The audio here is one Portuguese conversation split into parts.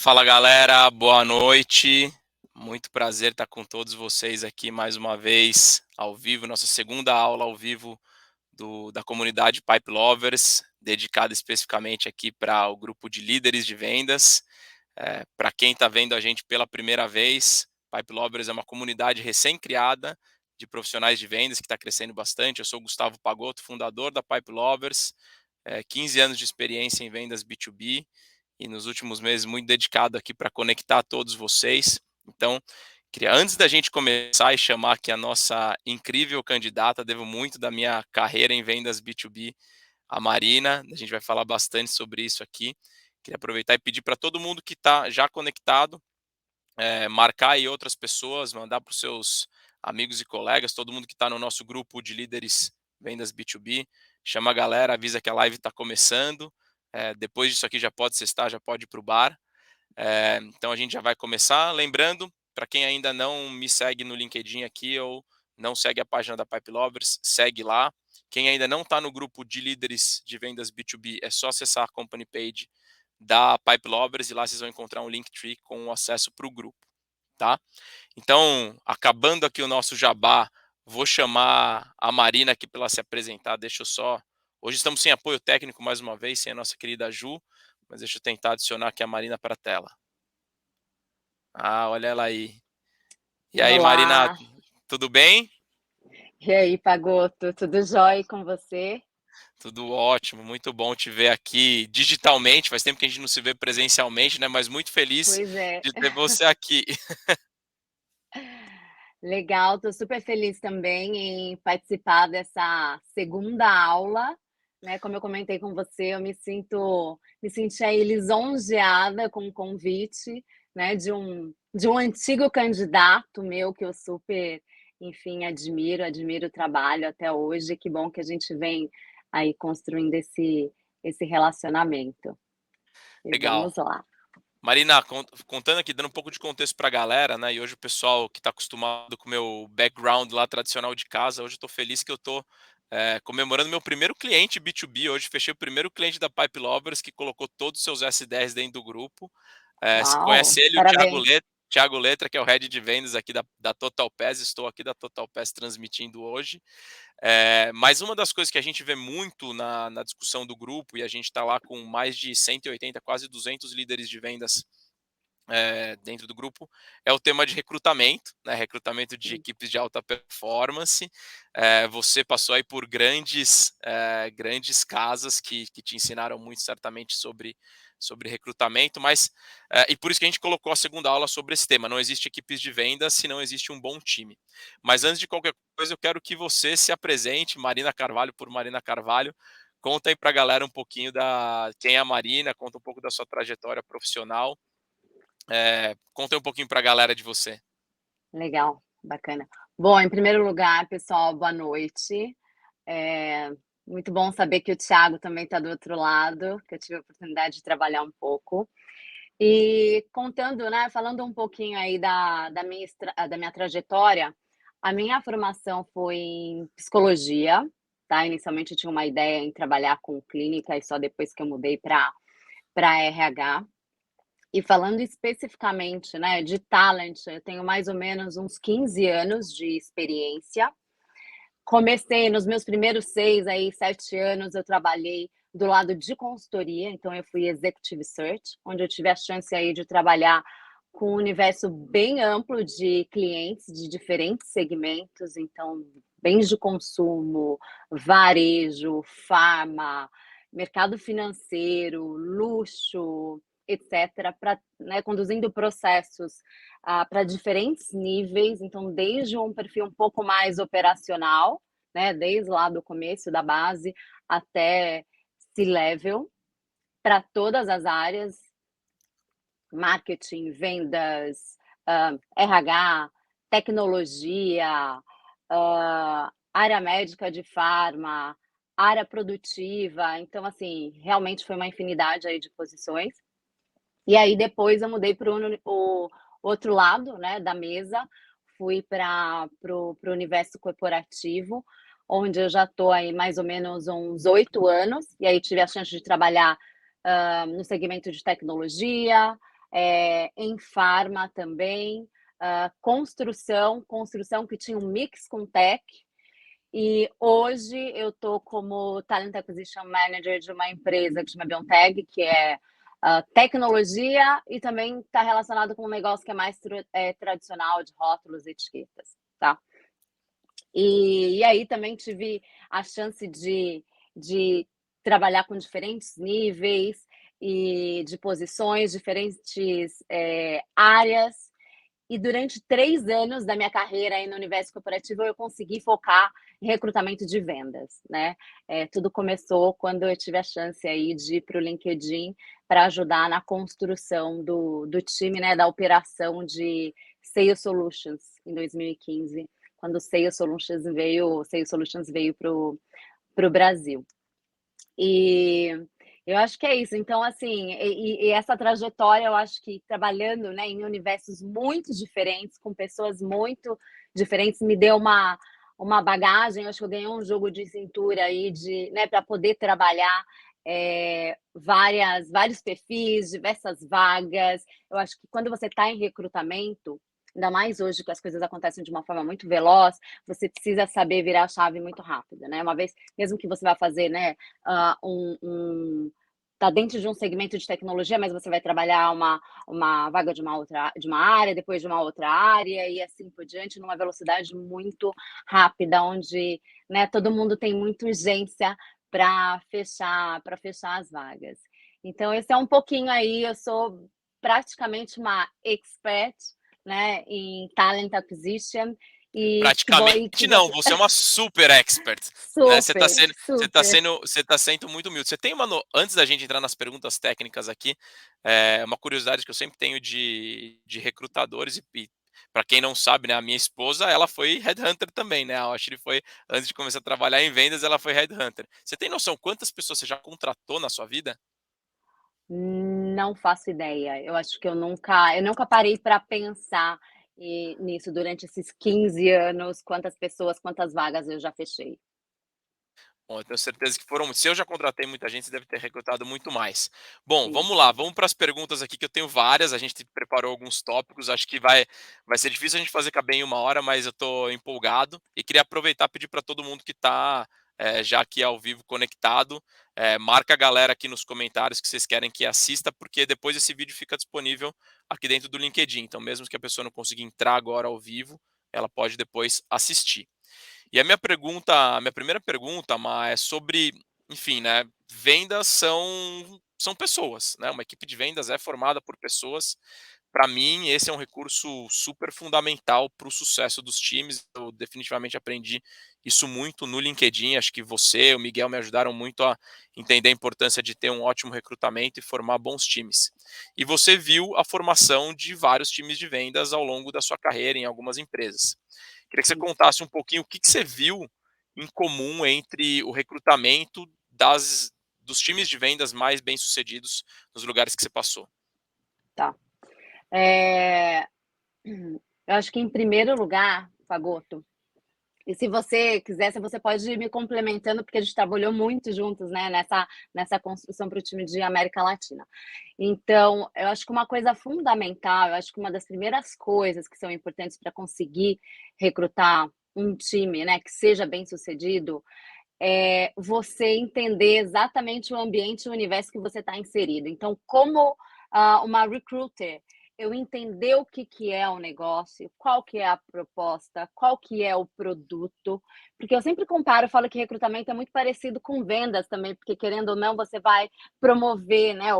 Fala galera, boa noite. Muito prazer estar com todos vocês aqui mais uma vez ao vivo, nossa segunda aula ao vivo da comunidade Pipe Lovers, dedicada especificamente aqui para o grupo de líderes de vendas. Para quem está vendo a gente pela primeira vez, Pipe Lovers é uma comunidade recém-criada de profissionais de vendas que está crescendo bastante. Eu sou o Gustavo Pagotto, fundador da Pipe Lovers, 15 anos de experiência em vendas B2B e nos últimos meses muito dedicado aqui para conectar todos vocês. Então, antes da gente começar e chamar aqui a nossa incrível candidata, devo muito da minha carreira em vendas B2B, a Marina. A gente vai falar bastante sobre isso aqui. Queria aproveitar e pedir para todo mundo que está já conectado, marcar aí outras pessoas, mandar para os seus amigos e colegas, todo mundo que está no nosso grupo de líderes vendas B2B, chama a galera, avisa que a live está começando. Depois disso aqui já pode cestar, já pode ir para o bar. Então a gente já vai começar. Lembrando, para quem ainda não me segue no LinkedIn aqui ou não segue a página da Pipe Lovers, segue lá. Quem ainda não está no grupo de líderes de vendas B2B, é só acessar a company page da Pipe Lovers e lá vocês vão encontrar um Linktree com o acesso para o grupo, tá? Então, acabando aqui o nosso jabá, vou chamar a Marina aqui para ela se apresentar. Deixa eu só... Hoje estamos sem apoio técnico mais uma vez, sem a nossa querida Ju, mas deixa eu tentar adicionar aqui a Marina para a tela. Ah, olha ela aí. E aí, Marina, Olá. tudo bem? E aí, Pagotto, tudo jóia com você? Tudo ótimo, muito bom te ver aqui digitalmente. Faz tempo que a gente não se vê presencialmente, né? Mas muito feliz Pois é. de ter você aqui. Legal, estou super feliz também em participar dessa segunda aula, né? Como eu comentei com você, eu me senti aí lisonjeada com o convite, né, de um antigo candidato meu que eu super, enfim, admiro o trabalho até hoje. Que bom que a gente vem aí construindo esse relacionamento. E Legal. vamos lá. Marina, contando aqui, dando um pouco de contexto para a galera, né? E hoje o pessoal que está acostumado com o meu background lá tradicional de casa, hoje eu estou feliz que eu estou comemorando meu primeiro cliente B2B. Hoje fechei o primeiro cliente da Pipe Lovers que colocou todos os seus S10 dentro do grupo. Se Uau, conhece ele, o parabéns. Thiago Letra, que é o head de vendas aqui da Total Pass. Estou aqui da Total Pass transmitindo hoje. Mas uma das coisas que a gente vê muito na discussão do grupo, e a gente está lá com mais de 180, quase 200 líderes de vendas dentro do grupo, é o tema de recrutamento, né? Recrutamento de equipes de alta performance. Você passou aí por grandes casas que te ensinaram muito certamente sobre recrutamento, mas e por isso que a gente colocou a segunda aula sobre esse tema. Não existe equipes de vendas se não existe um bom time. Mas antes de qualquer coisa, eu quero que você se apresente, Marina Carvalho por Marina Carvalho. Conta aí para a galera um pouquinho da quem é a Marina, conta um pouco da sua trajetória profissional. Conta aí um pouquinho para a galera de você. Legal, bacana. Bom, em primeiro lugar, pessoal, boa noite. É muito bom saber que o Thiago também está do outro lado, que eu tive a oportunidade de trabalhar um pouco. E contando, né, falando um pouquinho aí da minha trajetória, a minha formação foi em psicologia, tá? Inicialmente eu tinha uma ideia em trabalhar com clínica e só depois que eu mudei para RH. E falando especificamente, né, de talent, eu tenho mais ou menos uns 15 anos de experiência. Comecei nos meus primeiros 6 aí, 7 anos, eu trabalhei do lado de consultoria, então eu fui executive search, onde eu tive a chance aí de trabalhar com um universo bem amplo de clientes de diferentes segmentos, então bens de consumo, varejo, farma, mercado financeiro, luxo, etc., né, conduzindo processos para diferentes níveis, então desde um perfil um pouco mais operacional, né, desde lá do começo da base até C-level, para todas as áreas, marketing, vendas, RH, tecnologia, área médica de farma, área produtiva, então assim, realmente foi uma infinidade aí de posições. E aí depois eu mudei para o outro lado, né, da mesa, fui para o universo corporativo, onde eu já estou aí mais ou menos uns 8 anos, e aí tive a chance de trabalhar no segmento de tecnologia, em farma também, construção que tinha um mix com tech, e hoje eu estou como Talent Acquisition Manager de uma empresa que chama Biontech, que é tecnologia e também está relacionado com um negócio que é mais tradicional de rótulos e etiquetas, tá? E aí também tive a chance de trabalhar com diferentes níveis e de posições, diferentes áreas. E durante 3 anos da minha carreira aí no universo corporativo, eu consegui focar em recrutamento de vendas, né? Tudo começou quando eu tive a chance aí de ir para o LinkedIn para ajudar na construção do time, né? Da operação de Sales Solutions em 2015, quando o Sales Solutions veio para o Brasil. E eu acho que é isso. Então, assim, e essa trajetória, eu acho que trabalhando, né, em universos muito diferentes, com pessoas muito diferentes, me deu uma bagagem. Eu acho que eu ganhei um jogo de cintura aí de, né, para poder trabalhar vários perfis, diversas vagas. Eu acho que quando você está em recrutamento, ainda mais hoje que as coisas acontecem de uma forma muito veloz, você precisa saber virar a chave muito rápido, né? Uma vez, mesmo que você vá fazer, né, tá dentro de um segmento de tecnologia, mas você vai trabalhar uma vaga de uma área, depois de uma outra área e assim por diante, numa velocidade muito rápida, onde, né, todo mundo tem muita urgência para fechar as vagas. Então esse é um pouquinho aí, eu sou praticamente uma expert, né, em talent acquisition e que Praticamente não, você você é uma super expert, né? Você está super, sendo, você tá super. sendo, você tá sendo muito humilde. Você tem antes da gente entrar nas perguntas técnicas aqui, uma curiosidade que eu sempre tenho de recrutadores e para quem não sabe, né, a minha esposa, ela foi headhunter também, né? A Ashley foi, antes de começar a trabalhar em vendas, ela foi headhunter. Você tem noção quantas pessoas você já contratou na sua vida? Não faço ideia. Eu acho que eu nunca parei para pensar nisso durante esses 15 anos, quantas pessoas, quantas vagas eu já fechei. Bom, eu tenho certeza que foram. Se eu já contratei muita gente, você deve ter recrutado muito mais. Bom, Sim, vamos lá, vamos para as perguntas aqui, que eu tenho várias. A gente preparou alguns tópicos. Acho que vai ser difícil a gente fazer caber em 1 hora, mas eu estou empolgado e queria aproveitar e pedir para todo mundo que está já aqui ao vivo conectado, marca a galera aqui nos comentários que vocês querem que assista, porque depois esse vídeo fica disponível aqui dentro do LinkedIn. Então, mesmo que a pessoa não consiga entrar agora ao vivo, ela pode depois assistir. E a minha primeira pergunta, é sobre, enfim, né, vendas são pessoas, né? Uma equipe de vendas é formada por pessoas. Para mim, esse é um recurso super fundamental para o sucesso dos times. Eu definitivamente aprendi isso muito no LinkedIn. Acho que você, o Miguel, me ajudaram muito a entender a importância de ter um ótimo recrutamento e formar bons times. E você viu a formação de vários times de vendas ao longo da sua carreira em algumas empresas. Queria que você isso. contasse um pouquinho o que você viu em comum entre o recrutamento dos times de vendas mais bem-sucedidos nos lugares que você passou. Tá. Eh, eu acho que em primeiro lugar, Fagoto, e se você quiser, você pode ir me complementando, porque a gente trabalhou muito juntos, né, nessa construção para o time de América Latina. Então, eu acho que uma coisa fundamental, eu acho que uma das primeiras coisas que são importantes para conseguir recrutar um time, né, que seja bem-sucedido, é você entender exatamente o ambiente e o universo que você está inserido. Então, como uma recruiter, eu entender o que é o negócio, qual que é a proposta, qual que é o produto, porque eu sempre comparo, falo que recrutamento é muito parecido com vendas também, porque querendo ou não, você vai promover, né,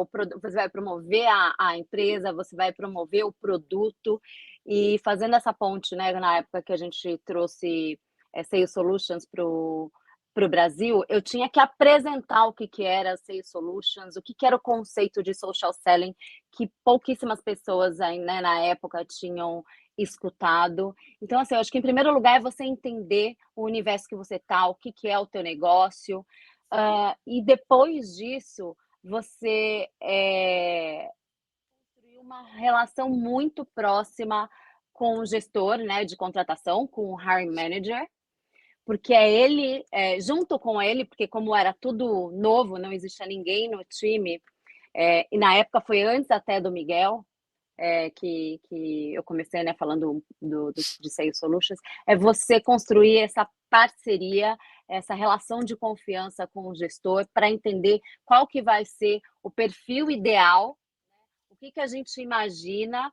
você vai promover a empresa, você vai promover o produto, e fazendo essa ponte, né, na época que a gente trouxe Sales Solutions para o Brasil, eu tinha que apresentar o que era Sales Solutions, o que era o conceito de social selling, que pouquíssimas pessoas aí, né, na época tinham escutado. Então, assim, eu acho que em primeiro lugar é você entender o universo que você tá, o que é o teu negócio, e depois disso você construir uma relação muito próxima com o gestor, né, de contratação, com o hiring manager, porque é ele, junto com ele, porque como era tudo novo, não existia ninguém no time, e na época foi antes até do Miguel, que eu comecei, né, falando de Sales Solutions, é você construir essa parceria, essa relação de confiança com o gestor para entender qual que vai ser o perfil ideal, o que a gente imagina,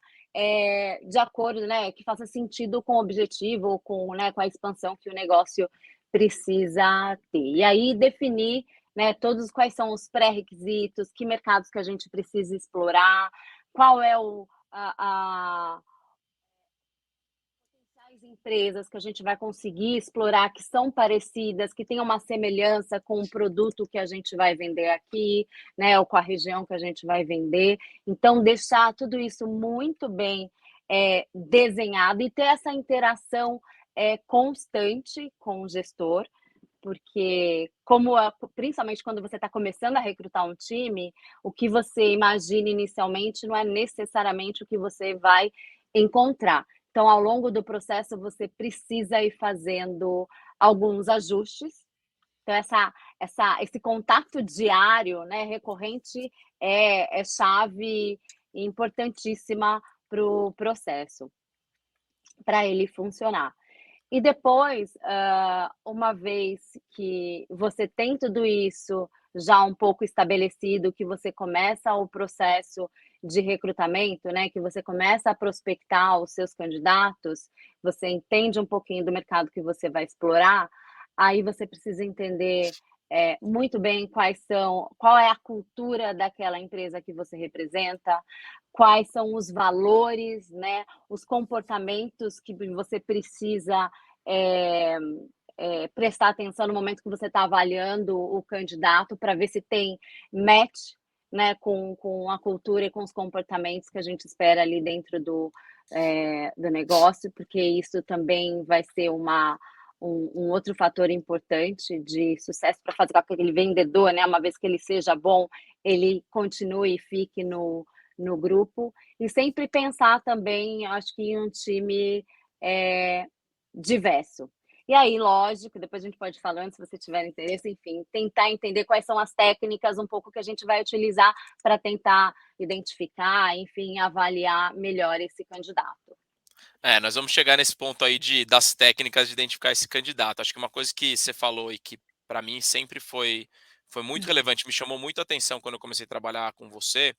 de acordo, né, que faça sentido com o objetivo, com, né, com a expansão que o negócio precisa ter. E aí definir, né, todos quais são os pré-requisitos, que mercados que a gente precisa explorar, qual é as empresas que a gente vai conseguir explorar, que são parecidas, que tenham uma semelhança com o produto que a gente vai vender aqui, né, ou com a região que a gente vai vender. Então, deixar tudo isso muito bem desenhado e ter essa interação constante com o gestor, porque principalmente quando você está começando a recrutar um time, o que você imagina inicialmente não é necessariamente o que você vai encontrar. Então, ao longo do processo, você precisa ir fazendo alguns ajustes. Então, esse contato diário, né, recorrente, é chave importantíssima para o processo, para ele funcionar. E depois, uma vez que você tem tudo isso já um pouco estabelecido, que você começa o processo de recrutamento, né, que você começa a prospectar os seus candidatos, você entende um pouquinho do mercado que você vai explorar, aí você precisa entender muito bem qual é a cultura daquela empresa que você representa, quais são os valores, né, os comportamentos que você precisa prestar atenção no momento que você está avaliando o candidato para ver se tem match, né, com a cultura e com os comportamentos que a gente espera ali dentro do negócio, porque isso também vai ser um outro fator importante de sucesso para fazer com que aquele vendedor, né, uma vez que ele seja bom, ele continue e fique no grupo. E sempre pensar também, acho que em um time diverso. E aí, lógico, depois a gente pode ir falando, se você tiver interesse, enfim, tentar entender quais são as técnicas um pouco que a gente vai utilizar para tentar identificar, enfim, avaliar melhor esse candidato. Nós vamos chegar nesse ponto aí das técnicas de identificar esse candidato. Acho que uma coisa que você falou e que para mim sempre foi muito relevante, me chamou muito a atenção quando eu comecei a trabalhar com você,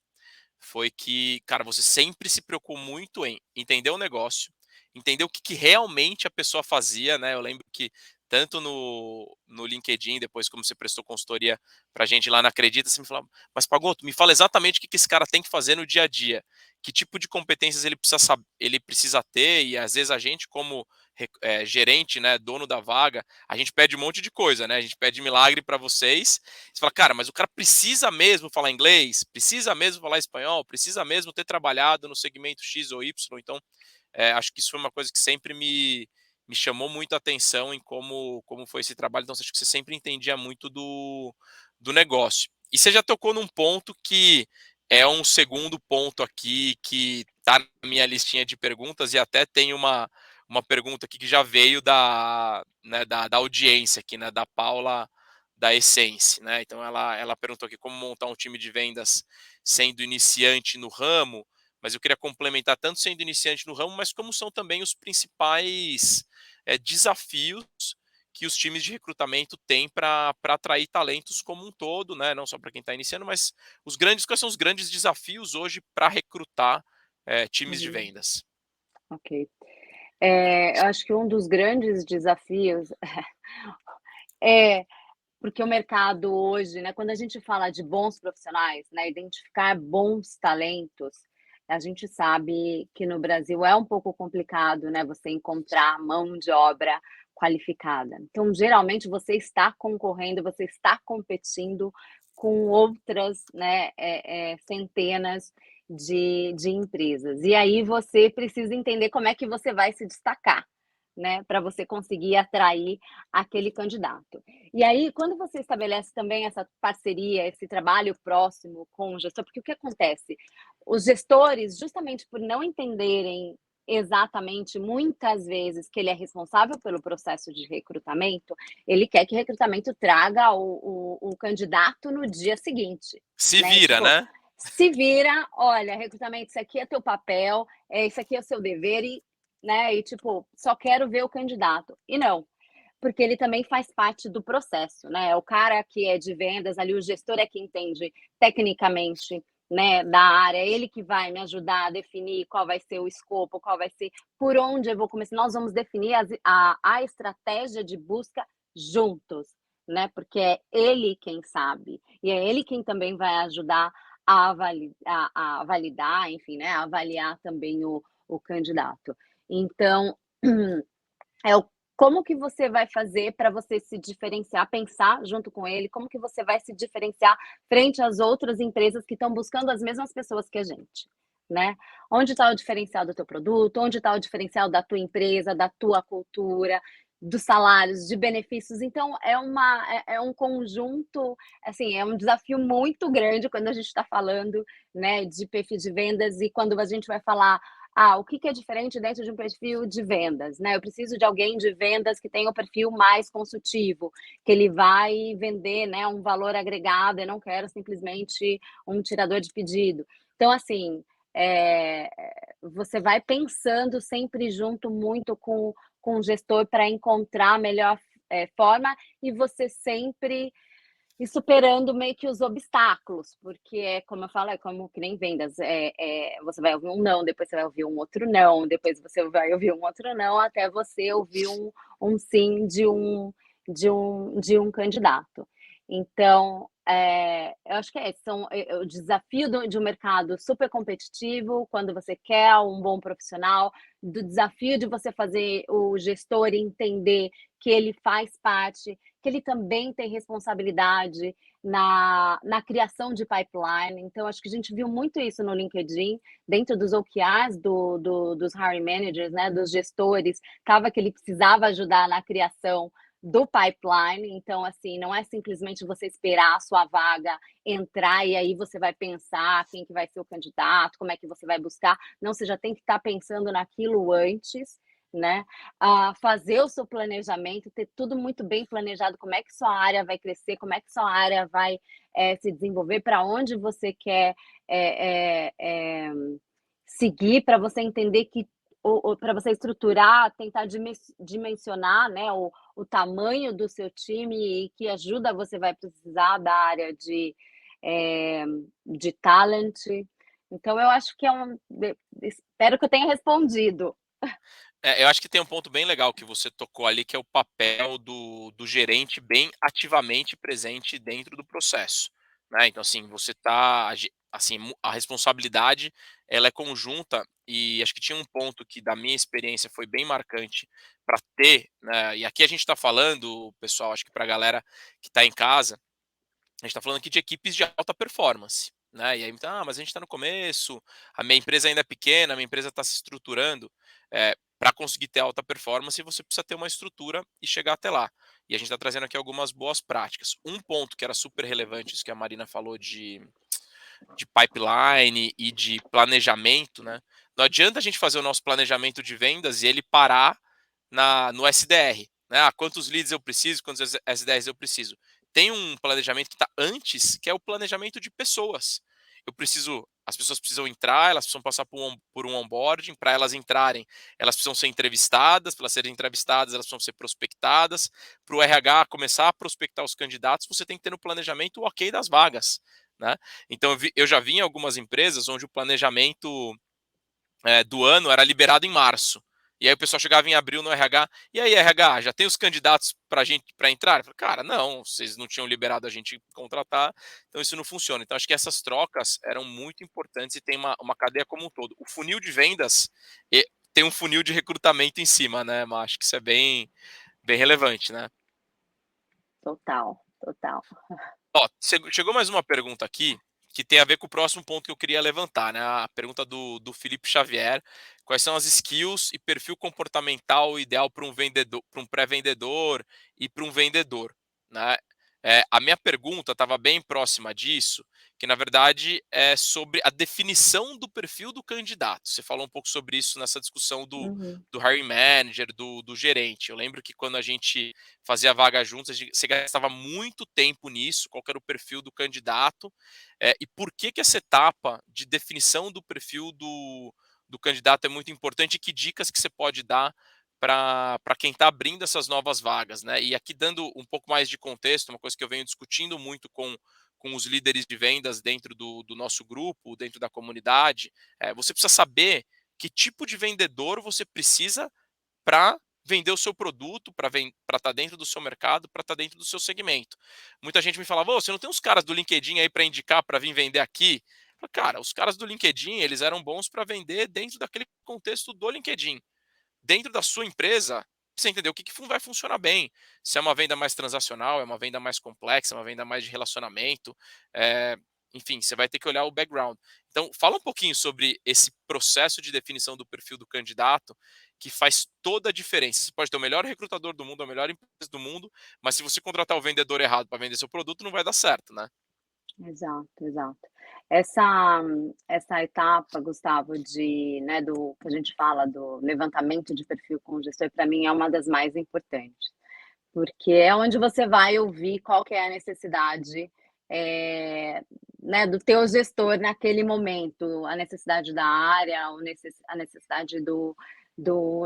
foi que, cara, você sempre se preocupou muito em entender o negócio, entender o que realmente a pessoa fazia, né? Eu lembro que tanto no LinkedIn, depois como você prestou consultoria pra gente lá na Acredita, você me falava, mas Pagoto, me fala exatamente o que esse cara tem que fazer no dia a dia, que tipo de competências ele precisa ter, e às vezes a gente como gerente, né, dono da vaga, a gente pede um monte de coisa, né? A gente pede milagre para vocês. Você fala, cara, mas o cara precisa mesmo falar inglês, precisa mesmo falar espanhol, precisa mesmo ter trabalhado no segmento X ou Y. Então, acho que isso foi uma coisa que sempre me chamou muito a atenção em como foi esse trabalho. Então, acho que você sempre entendia muito do negócio. E você já tocou num ponto que é um segundo ponto aqui que está na minha listinha de perguntas, e até tem uma pergunta aqui que já veio né, da audiência aqui, né, da Paula da Essence, né? Então ela perguntou aqui como montar um time de vendas sendo iniciante no ramo, mas eu queria complementar tanto sendo iniciante no ramo, mas como são também os principais desafios que os times de recrutamento têm para atrair talentos como um todo, né? Não só para quem está iniciando, mas quais são os grandes desafios hoje para recrutar times de Uhum. vendas? Ok. Eu acho que um dos grandes desafios é porque o mercado hoje, né, quando a gente fala de bons profissionais, né, identificar bons talentos, a gente sabe que no Brasil é um pouco complicado, né, você encontrar mão de obra qualificada. Então, geralmente, você está concorrendo, você está competindo com outras, né, centenas de empresas. E aí você precisa entender como é que você vai se destacar, né, para você conseguir atrair aquele candidato. E aí, quando você estabelece também essa parceria, esse trabalho próximo com o gestor, porque o que acontece? Os gestores, justamente por não entenderem exatamente, muitas vezes, que ele é responsável pelo processo de recrutamento, ele quer que o recrutamento traga o candidato no dia seguinte, Se né? vira, Tipo, né? se vira, olha, recrutamento, isso aqui é teu papel, isso aqui é o seu dever e, né, e tipo, só quero ver o candidato. E não, porque ele também faz parte do processo, né? O cara que é de vendas ali, o gestor é que entende tecnicamente, né, da área, é ele que vai me ajudar a definir qual vai ser o escopo, qual vai ser, por onde eu vou começar. Nós vamos definir a estratégia de busca juntos, né? Porque é ele quem sabe e é ele quem também vai ajudar a validar, enfim, né, a avaliar também o candidato. Então, é o como que você vai fazer para você se diferenciar, pensar junto com ele, como que você vai se diferenciar frente às outras empresas que estão buscando as mesmas pessoas que a gente, né? Onde está o diferencial do teu produto, onde está o diferencial da tua empresa, da tua cultura, dos salários, de benefícios. Então é um conjunto, assim, é um desafio muito grande quando a gente está falando, né, de perfil de vendas e quando a gente vai falar o que é diferente dentro de um perfil de vendas, né? Eu preciso de alguém de vendas que tenha o perfil mais consultivo, que ele vai vender, né, um valor agregado, eu não quero simplesmente um tirador de pedido. Então, assim, é, você vai pensando sempre junto muito com o gestor para encontrar a melhor forma e você sempre e superando meio que os obstáculos, porque é como eu falo, é como que nem vendas, você vai ouvir um não, depois você vai ouvir um outro não, depois você vai ouvir um outro não, até você ouvir um sim de um candidato. Então, eu acho que o desafio de um mercado super competitivo, quando você quer um bom profissional, do desafio de você fazer o gestor entender que ele faz parte, que ele também tem responsabilidade na criação de pipeline. Então, acho que a gente viu muito isso no LinkedIn, dentro dos OKRs dos hiring managers, né, dos gestores, estava que ele precisava ajudar na criação do pipeline. Então, assim, não é simplesmente você esperar a sua vaga entrar e aí você vai pensar quem que vai ser o candidato, como é que você vai buscar. Não, você já tem que estar pensando naquilo antes, né? Fazer o seu planejamento, ter tudo muito bem planejado, como é que sua área vai crescer, como é que sua área vai se desenvolver, para onde você quer seguir, para você entender que para você estruturar, tentar dimensionar, né, o tamanho do seu time e que ajuda você vai precisar da área de talent. Então, eu acho que espero que eu tenha respondido. Eu acho que tem um ponto bem legal que você tocou ali, que é o papel do gerente bem ativamente presente dentro do processo, né. Então, assim, você tá assim, a responsabilidade ela é conjunta e acho que tinha um ponto que da minha experiência foi bem marcante para ter, né, e aqui a gente está falando, pessoal, acho que para a galera que está em casa, a gente está falando aqui de equipes de alta performance, né? E aí, mas a gente está no começo, a minha empresa ainda é pequena, a minha empresa está se estruturando. Para conseguir ter alta performance, você precisa ter uma estrutura e chegar até lá. E a gente está trazendo aqui algumas boas práticas. Um ponto que era super relevante, isso que a Marina falou de pipeline e de planejamento, né? Não adianta a gente fazer o nosso planejamento de vendas e ele parar no SDR, né? Quantos leads eu preciso, quantos SDRs eu preciso. Tem um planejamento que está antes, que é o planejamento de pessoas. As pessoas precisam entrar, elas precisam passar por um onboarding, para elas entrarem, elas precisam ser entrevistadas, para elas serem entrevistadas, elas precisam ser prospectadas, para o RH começar a prospectar os candidatos, você tem que ter no planejamento o ok das vagas, né? Então eu já vi em algumas empresas onde o planejamento do ano era liberado em março. E aí o pessoal chegava em abril no RH, e aí RH, já tem os candidatos para gente para entrar? Eu falei, cara, não, vocês não tinham liberado a gente contratar, então isso não funciona. Então acho que essas trocas eram muito importantes e tem uma cadeia como um todo. O funil de vendas tem um funil de recrutamento em cima, né? Mas acho que isso é bem relevante, né? Total, total. Ó, chegou mais uma pergunta aqui que tem a ver com o próximo ponto que eu queria levantar, né? A pergunta do Felipe Xavier. Quais são as skills e perfil comportamental ideal para um vendedor, para um pré-vendedor e para um vendedor, né? A minha pergunta estava bem próxima disso, que na verdade é sobre a definição do perfil do candidato. Você falou um pouco sobre isso nessa discussão Uhum. do hiring manager, do gerente. Eu lembro que quando a gente fazia vaga juntos, você gastava muito tempo nisso, qual que era o perfil do candidato, e por que essa etapa de definição do perfil do candidato é muito importante e que dicas que você pode dar para quem está abrindo essas novas vagas, né? E aqui dando um pouco mais de contexto, uma coisa que eu venho discutindo muito com os líderes de vendas dentro do nosso grupo, dentro da comunidade, você precisa saber que tipo de vendedor você precisa para vender o seu produto, para estar dentro do seu mercado, para estar dentro do seu segmento. Muita gente me falava, você não tem uns caras do LinkedIn aí para indicar para vir vender aqui? Eu falei, cara, os caras do LinkedIn, eles eram bons para vender dentro daquele contexto do LinkedIn. Dentro da sua empresa, você entender o que vai funcionar bem. Se é uma venda mais transacional, é uma venda mais complexa, é uma venda mais de relacionamento, eh, enfim, você vai ter que olhar o background. Então, fala um pouquinho sobre esse processo de definição do perfil do candidato, que faz toda a diferença. Você pode ter o melhor recrutador do mundo, a melhor empresa do mundo, mas se você contratar o vendedor errado para vender seu produto, não vai dar certo, né? Exato, exato. Essa etapa, Gustavo, de, né, do que a gente fala do levantamento de perfil com o gestor, para mim é uma das mais importantes, porque é onde você vai ouvir qual que é a necessidade, eh, né, do teu gestor naquele momento, a necessidade da área, a necessidade do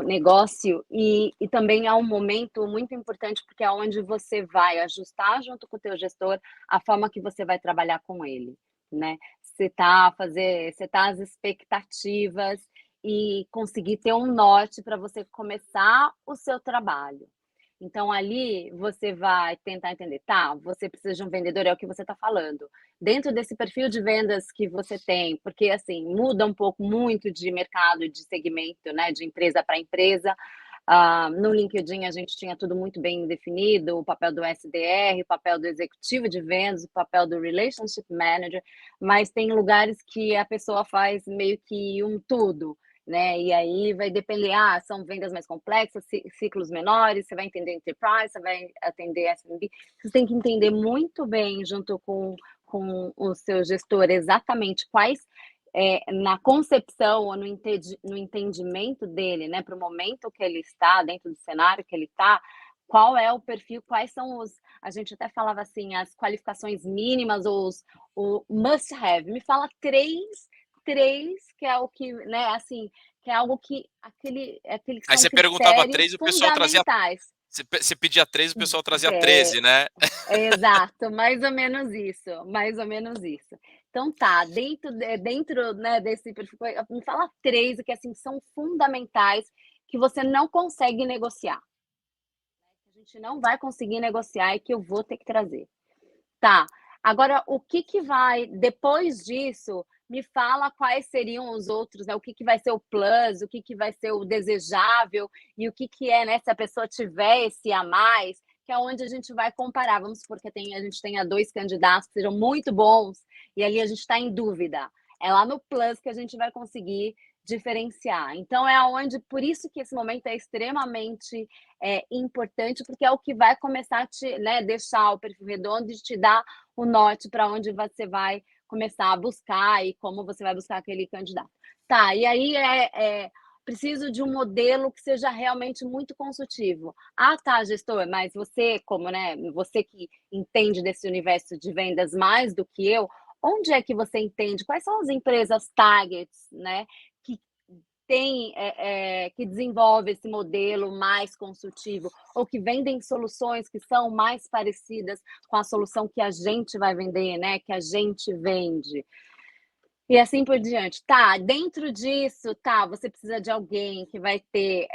negócio, e também é um momento muito importante, porque é onde você vai ajustar junto com o teu gestor a forma que você vai trabalhar com ele, né. Setar as expectativas e conseguir ter um norte para você começar o seu trabalho. Então ali você vai tentar entender, tá, você precisa de um vendedor, é o que você está falando. Dentro desse perfil de vendas que você tem, porque assim, muda um pouco muito de mercado, de segmento, né, de empresa para empresa. No LinkedIn a gente tinha tudo muito bem definido, o papel do SDR, o papel do executivo de vendas, o papel do relationship manager, mas tem lugares que a pessoa faz meio que um tudo, né? E aí vai depender, são vendas mais complexas, ciclos menores, você vai entender enterprise, você vai atender SMB. Você tem que entender muito bem, junto com o seu gestor, exatamente quais, na concepção ou no entendimento dele, né, para o momento que ele está, dentro do cenário que ele está, qual é o perfil, quais são a gente até falava assim, as qualificações mínimas ou o must have. Me fala três, que é o que, né, assim, que é algo que aquele que Aí são você perguntava critérios 3, o pessoal trazia. fundamentais. Você pedia 3, o pessoal trazia É, 13, né? exato, mais ou menos isso, mais ou menos isso. Então tá, dentro, né, desse perfil, me fala 3 que, assim, são fundamentais, que você não consegue negociar, que a gente não vai conseguir negociar e que eu vou ter que trazer. Tá. Agora, o que que vai depois disso, me fala quais seriam os outros, né, o que que vai ser o plus, o que que vai ser o desejável e o que que é, né, se a pessoa tiver esse a mais, que é onde a gente vai comparar. Vamos supor que a gente tenha 2 candidatos que sejam muito bons e ali a gente está em dúvida. É lá no plus que a gente vai conseguir diferenciar. Então é aonde, por isso que esse momento é extremamente, importante, porque é o que vai começar a te, né, deixar o perfil redondo e te dar o norte para onde você vai começar a buscar e como você vai buscar aquele candidato. Tá, e aí preciso de um modelo que seja realmente muito consultivo. Tá, gestor, mas você, como, né, você que entende desse universo de vendas mais do que eu, onde é que você entende? Quais são as empresas targets, né, que que desenvolve esse modelo mais consultivo, ou que vendem soluções que são mais parecidas com a solução que a gente vai vender, né? Que a gente vende. E assim por diante. Tá, dentro disso, tá, você precisa de alguém que vai ter,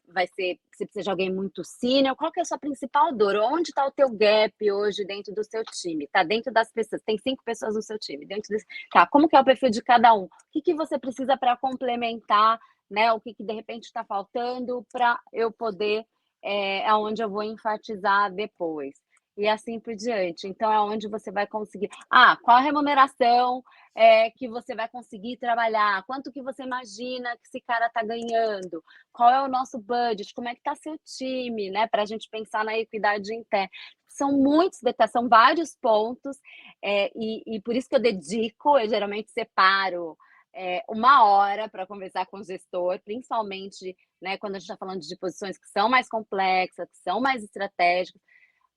você precisa de alguém muito sênior. Qual que é a sua principal dor? Onde está o teu gap hoje dentro do seu time? Tá dentro das pessoas, tem 5 pessoas no seu time, dentro desse, tá, como que é o perfil de cada um? O que que você precisa para complementar, né, o que que de repente está faltando para eu poder, aonde eu vou enfatizar depois. e assim por diante. Então é onde você vai conseguir qual a remuneração, que você vai conseguir trabalhar? Quanto que você imagina que esse cara está ganhando? Qual é o nosso budget? Como é que está seu time, né, pra gente pensar na equidade interna. São muitos detalhes, são vários pontos, e por isso que eu geralmente separo, 1 hora para conversar com o gestor, principalmente, né, quando a gente está falando de posições que são mais complexas, que são mais estratégicas.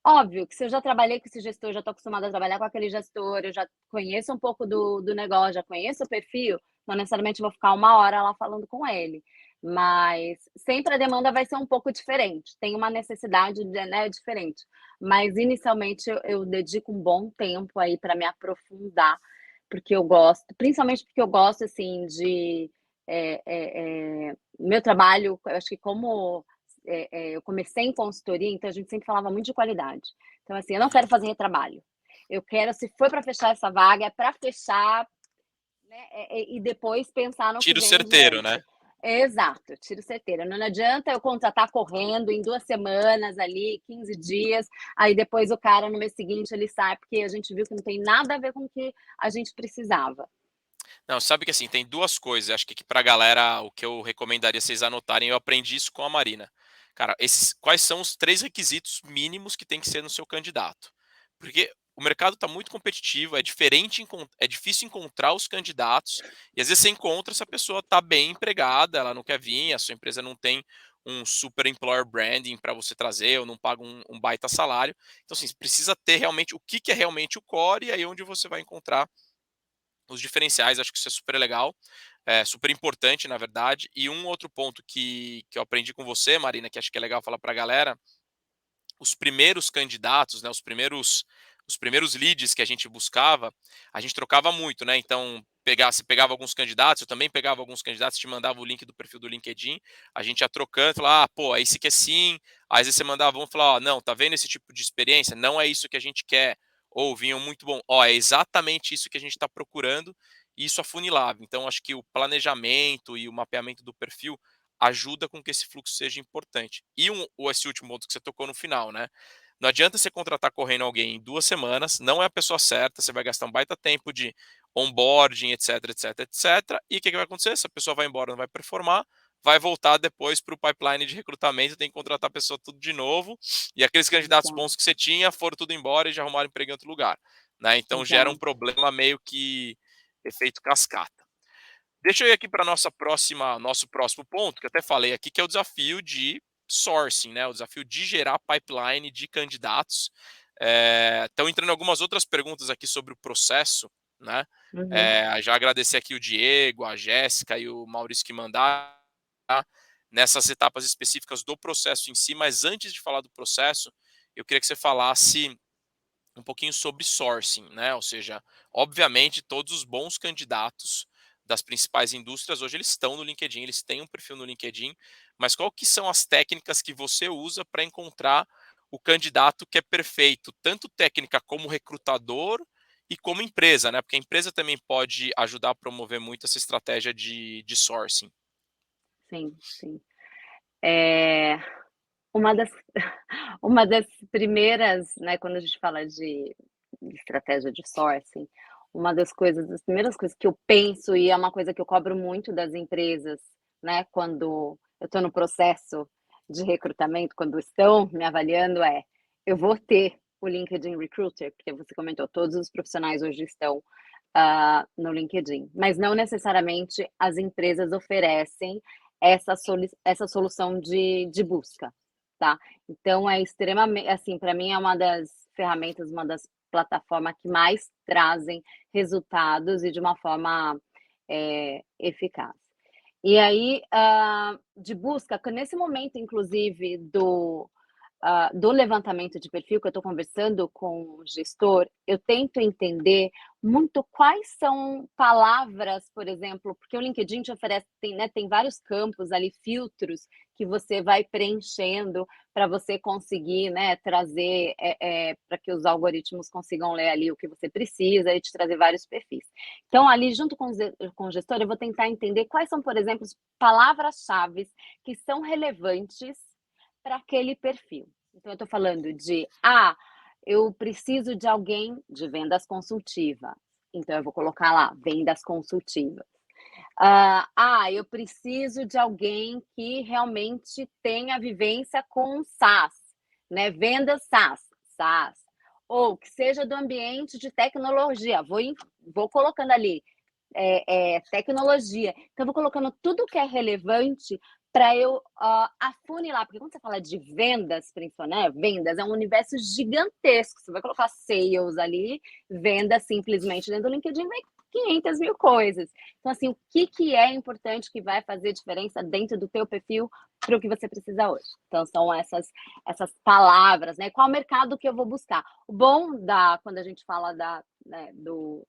Óbvio que se eu já trabalhei com esse gestor, já estou acostumada a trabalhar com aquele gestor, eu já conheço um pouco do negócio, já conheço o perfil, não necessariamente vou ficar 1 hora lá falando com ele, mas sempre a demanda vai ser um pouco diferente, tem uma necessidade, né, diferente. Mas inicialmente eu dedico um bom tempo aí para me aprofundar, porque eu gosto, principalmente porque eu gosto, assim, de, meu trabalho, eu acho que como eu comecei em consultoria, então a gente sempre falava muito de qualidade. Então, assim, eu não quero Uhum. fazer retrabalho. Eu quero, se for para fechar essa vaga, é para fechar, né, e depois pensar no que Tiro vem em certeiro, né? diante. Exato, tiro certeiro. Não adianta eu contratar correndo em 2 semanas ali, 15 dias, aí depois o cara no mês seguinte ele sai, porque a gente viu que não tem nada a ver com o que a gente precisava. Não, sabe que assim, tem duas coisas, acho que aqui pra galera, o que eu recomendaria vocês anotarem, eu aprendi isso com a Marina. Cara, quais são os 3 requisitos mínimos que tem que ser no seu candidato? Porque o mercado está muito competitivo, é difícil encontrar os candidatos, e às vezes você encontra se a pessoa está bem empregada, ela não quer vir, a sua empresa não tem um super employer branding para você trazer, ou não paga um baita salário. Então, assim, você precisa ter realmente o que é realmente o core, e aí onde você vai encontrar os diferenciais. Acho que isso é super legal, super importante, na verdade. E um outro ponto que eu aprendi com você, Marina, que acho que é legal falar para a galera, os primeiros candidatos, né, os primeiros leads que a gente buscava, a gente trocava muito, né? Então, você pegava alguns candidatos, eu também pegava alguns candidatos, te mandava o link do perfil do LinkedIn, a gente ia trocando, falava, pô, aí esse que é sim, às vezes você mandava um e falava, ó, não, tá vendo esse tipo de experiência? Não é isso que a gente quer. Ou vinham muito bom, ó, é exatamente isso que a gente está procurando, e isso afunilava. Então, acho que o planejamento e o mapeamento do perfil ajuda com que esse fluxo seja importante. E esse último ponto que você tocou no final, né? Não adianta você contratar correndo alguém em 2 semanas, não é a pessoa certa, você vai gastar um baita tempo de onboarding, etc, etc, etc. E o que vai acontecer? Essa pessoa vai embora, não vai performar, vai voltar depois para o pipeline de recrutamento, tem que contratar a pessoa tudo de novo, e aqueles candidatos Exato, bons que você tinha foram tudo embora e já arrumaram emprego em outro lugar. Né? Então gera um exato. problema meio que efeito cascata. Deixa eu ir aqui para nosso próximo ponto, que eu até falei aqui, que é o desafio de sourcing, né? O desafio de gerar pipeline de candidatos. Estão entrando algumas outras perguntas aqui sobre o processo, né? Uhum. Já agradecer aqui o Diego, a Jéssica e o Maurício que mandaram, tá? Nessas etapas específicas do processo em si, mas antes de falar do processo, eu queria que você falasse um pouquinho sobre sourcing, né? Ou seja, obviamente todos os bons candidatos das principais indústrias hoje eles estão no LinkedIn, eles têm um perfil no LinkedIn, mas qual que são as técnicas que você usa para encontrar o candidato que é perfeito, tanto técnica como recrutador e como empresa, né? Porque a empresa também pode ajudar a promover muito essa estratégia de sourcing. Sim, sim. Eh, uma das uma das primeiras, né, quando a gente fala de estratégia de sourcing, uma das primeiras coisas que eu penso, e é uma coisa que eu cobro muito das empresas, né, quando eu estou no processo de recrutamento, quando estão me avaliando, eu vou ter o LinkedIn Recruiter, porque você comentou, todos os profissionais hoje estão, no LinkedIn, mas não necessariamente as empresas oferecem essa solução de busca, tá. Então é extremamente, assim, para mim é uma das ferramentas, uma das plataformas que mais trazem resultados e de uma forma, eficaz. E aí, de busca, nesse momento inclusive do levantamento de perfil, que eu estou conversando com o gestor, eu tento entender muito quais são palavras, por exemplo, porque o LinkedIn te oferece, tem, né, tem vários campos ali, filtros que você vai preenchendo para você conseguir, né, trazer, para que os algoritmos consigam ler ali o que você precisa e te trazer vários perfis. Então, ali, junto com o gestor, eu vou tentar entender quais são, por exemplo, palavras-chave que são relevantes para aquele perfil. Então, eu estou falando de eu preciso de alguém de vendas consultiva, então eu vou colocar lá, vendas consultivas. Eu preciso de alguém que realmente tenha vivência com SaaS, né, vendas SaaS, ou que seja do ambiente de tecnologia, vou colocando ali, tecnologia. Então eu vou colocando tudo que é relevante para eu, afunilar, porque quando você fala de vendas, principalmente, né, vendas é um universo gigantesco, você vai colocar sales ali, vendas simplesmente dentro do LinkedIn, vai 500.000 coisas. Então assim, o que é importante que vai fazer diferença dentro do teu perfil para o que você precisa hoje? Então são essas palavras, né, qual mercado que eu vou buscar. O bom quando a gente fala né, do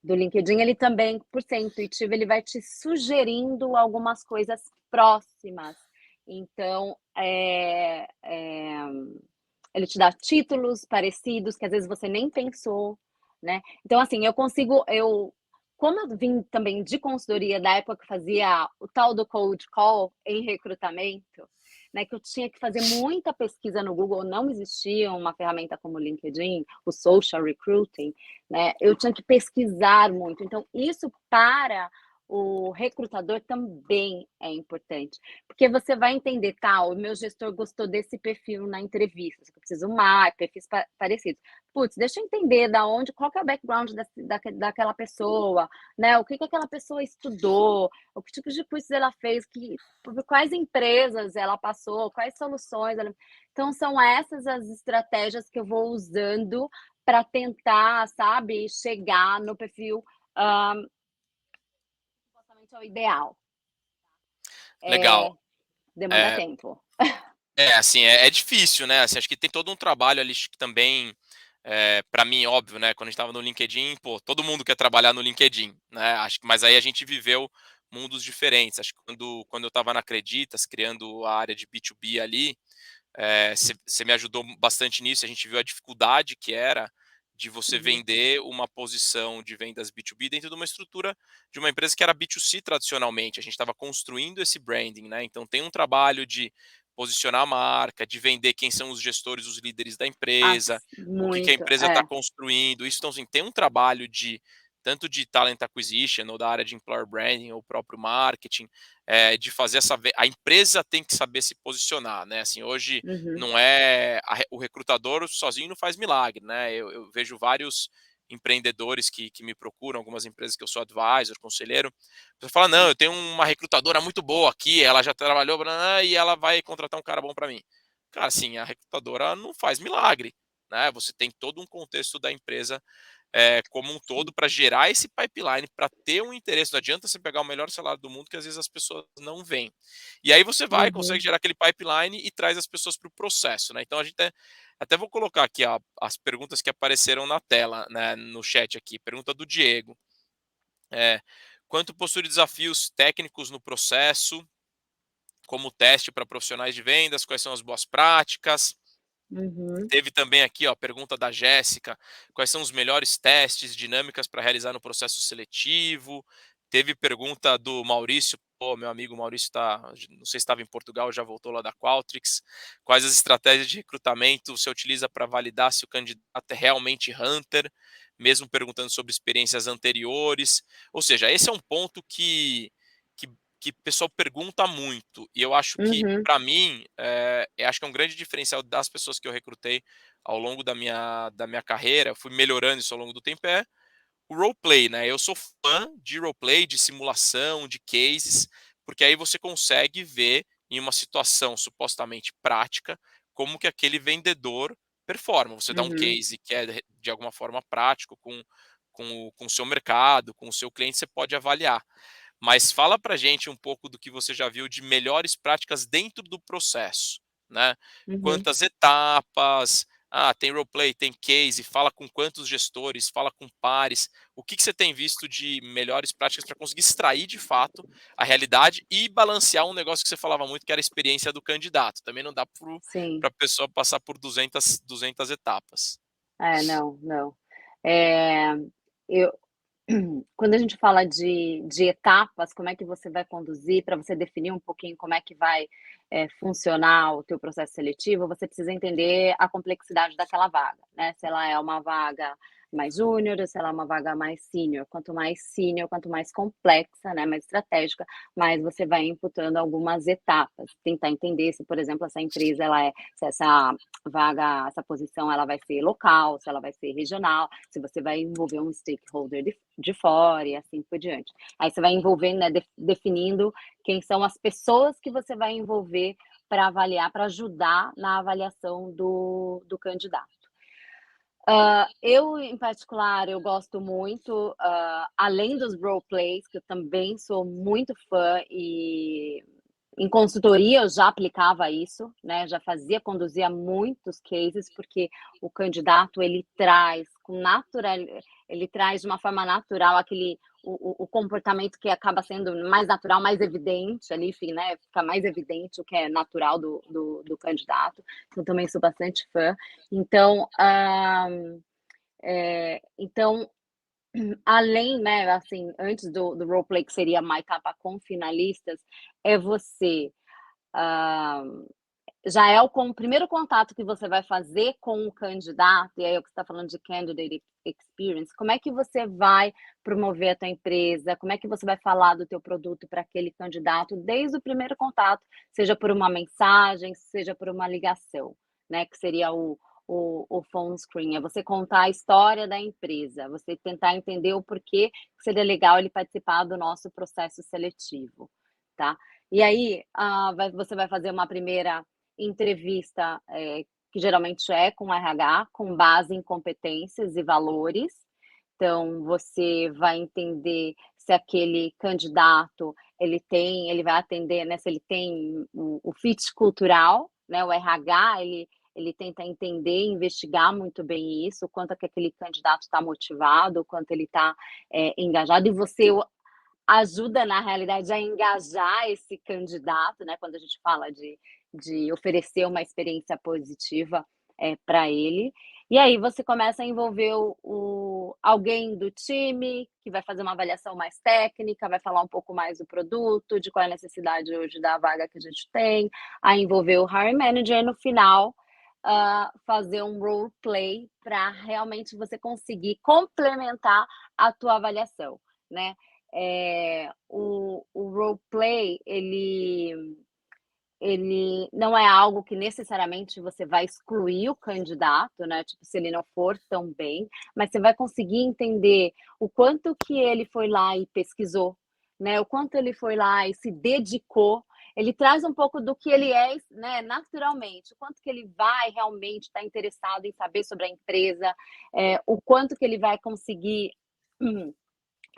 LinkedIn, ele também, por ser intuitivo, ele vai te sugerindo algumas coisas próximas. Então, ele te dá títulos parecidos que às vezes você nem pensou, né? Então, assim, como eu vim também de consultoria da época que fazia o tal do cold call em recrutamento, né, que eu tinha que fazer muita pesquisa no Google, não existia uma ferramenta como o LinkedIn, o social recruiting, né? Eu tinha que pesquisar muito. Então, isso para o recrutador também é importante, porque você vai entender, tá, o meu gestor gostou desse perfil na entrevista, eu preciso mais, perfis parecidos. Putz, deixa eu entender qual que é o background daquela pessoa, né? O que aquela pessoa estudou, o que tipo de cursos ela fez, por quais empresas ela passou, quais soluções ela... Então, são essas as estratégias que eu vou usando para tentar, sabe, chegar no perfil supostamente é o ideal. Legal. Demanda É, tempo. assim, é difícil, né? Assim, acho que tem todo um trabalho ali que também, para mim, óbvio, né? Quando a gente estava no LinkedIn, pô, todo mundo quer trabalhar no LinkedIn, né? Acho que, mas aí a gente viveu mundos diferentes. Acho que quando eu estava na Acreditas, criando a área de B2B ali, você me ajudou bastante nisso. A gente viu a dificuldade que era de você Uhum. vender uma posição de vendas B2B dentro de uma estrutura de uma empresa que era B2C tradicionalmente. A gente estava construindo esse branding, né? Então tem um trabalho de posicionar a marca, de vender quem são os gestores, os líderes da empresa, o que a Muito, empresa está construindo. Isso, então, assim, tem um trabalho de tanto de talent acquisition ou da área de employer branding ou próprio marketing, de fazer a empresa tem que saber se posicionar, né? Assim, hoje Uhum. não é o recrutador sozinho não faz milagre, né? Eu vejo vários empreendedores que me procuram, algumas empresas que eu sou advisor, conselheiro, você fala, não, Sim. eu tenho uma recrutadora muito boa aqui, ela já trabalhou e ela vai contratar um cara bom para mim. Cara, assim, a recrutadora não faz milagre, né? Você tem todo um contexto da empresa como um todo Sim. para gerar esse pipeline, para ter um interesse. Não adianta você pegar o melhor salário do mundo que às vezes as pessoas não veem. E aí você vai, consegue Uhum. gerar aquele pipeline e traz as pessoas para o processo, né? Então a gente até vou colocar aqui as perguntas que apareceram na tela, né, no chat aqui. Pergunta do Diego. É, quanto possui desafios técnicos no processo, como teste para profissionais de vendas, quais são as boas práticas? Uhum. Teve também aqui, ó, a pergunta da Jéssica, quais são os melhores testes, dinâmicas para realizar no processo seletivo? Teve pergunta do Maurício, pô, meu amigo Maurício não sei se estava em Portugal, já voltou lá da Qualtrics. Quais as estratégias de recrutamento você utiliza para validar se o candidato é realmente hunter, mesmo perguntando sobre experiências anteriores? Ou seja, esse é um ponto que, que o pessoal pergunta muito, e eu acho que, Uhum. para mim, eu acho que é um grande diferencial das pessoas que eu recrutei ao longo da minha carreira, fui melhorando isso ao longo do tempo, o roleplay, né? Eu sou fã de roleplay, de simulação, de cases, porque aí você consegue ver em uma situação supostamente prática como que aquele vendedor performa. Você dá um Uhum. case que é de alguma forma prático com o seu mercado, com o seu cliente, você pode avaliar. Mas fala pra gente um pouco do que você já viu de melhores práticas dentro do processo, né? Uhum. Quantas etapas? Tem roleplay, tem case, fala com quantos gestores, fala com pares. O que você tem visto de melhores práticas para conseguir extrair de fato a realidade e balancear um negócio que você falava muito, que era a experiência do candidato. Também não dá Sim. para a pessoa passar por 200 etapas. Não, não. Eh, eu quando a gente fala de etapas, como é que você vai conduzir, para você definir um pouquinho como é que vai, funcionar o teu processo seletivo, você precisa entender a complexidade daquela vaga, né, se ela é uma vaga mais júnior ou se ela é uma vaga mais sênior, quanto mais complexa, né, mais estratégica, mais você vai imputando algumas etapas, tentar entender se, por exemplo, essa empresa se essa vaga, essa posição ela vai ser local, se ela vai ser regional, se você vai envolver um stakeholder de fora e assim por diante. Aí você vai envolvendo, né, definindo quem são as pessoas que você vai envolver para avaliar, para ajudar na avaliação do candidato. Eu, em particular, eu gosto muito, além dos role plays, que eu também sou muito fã e em consultoria eu já aplicava isso, né, já conduzia muitos cases, porque o candidato ele traz de uma forma natural aquele o comportamento que acaba sendo mais natural, mais evidente ali, enfim, né, fica mais evidente o que é natural do candidato, então também sou bastante fã. Então, então, além, né, assim, antes do roleplay, que seria uma etapa com finalistas, é você, ah, já é o primeiro contato que você vai fazer com o candidato, e aí é o que você está falando de candidate experience, como é que você vai promover a tua empresa, como é que você vai falar do teu produto para aquele candidato desde o primeiro contato, seja por uma mensagem, seja por uma ligação, né, que seria o phone screen, é você contar a história da empresa, você tentar entender o porquê que seria legal ele participar do nosso processo seletivo, tá? E aí, você vai fazer uma primeira entrevista, que geralmente é com RH, com base em competências e valores. Então, você vai entender se aquele candidato ele vai atender, né, se ele tem o fit cultural, né, o RH, ele tenta entender, investigar muito bem isso, o quanto é que aquele candidato está motivado, o quanto ele está engajado, e você ajuda, na realidade, a engajar esse candidato, né, quando a gente fala de oferecer uma experiência positiva, para ele. E aí você começa a envolver alguém do time, que vai fazer uma avaliação mais técnica, vai falar um pouco mais do produto, de qual é a necessidade hoje da vaga que a gente tem, a envolver o hiring manager, e no final, fazer um role play para realmente você conseguir complementar a tua avaliação, né. O roleplay, ele não é algo que necessariamente você vai excluir o candidato, né, tipo, se ele não for tão bem, mas você vai conseguir entender o quanto que ele foi lá e pesquisou, né, o quanto ele foi lá e se dedicou. Ele traz um pouco do que ele é, né, naturalmente, o quanto que ele vai realmente estar interessado em saber sobre a empresa, o quanto que ele vai conseguir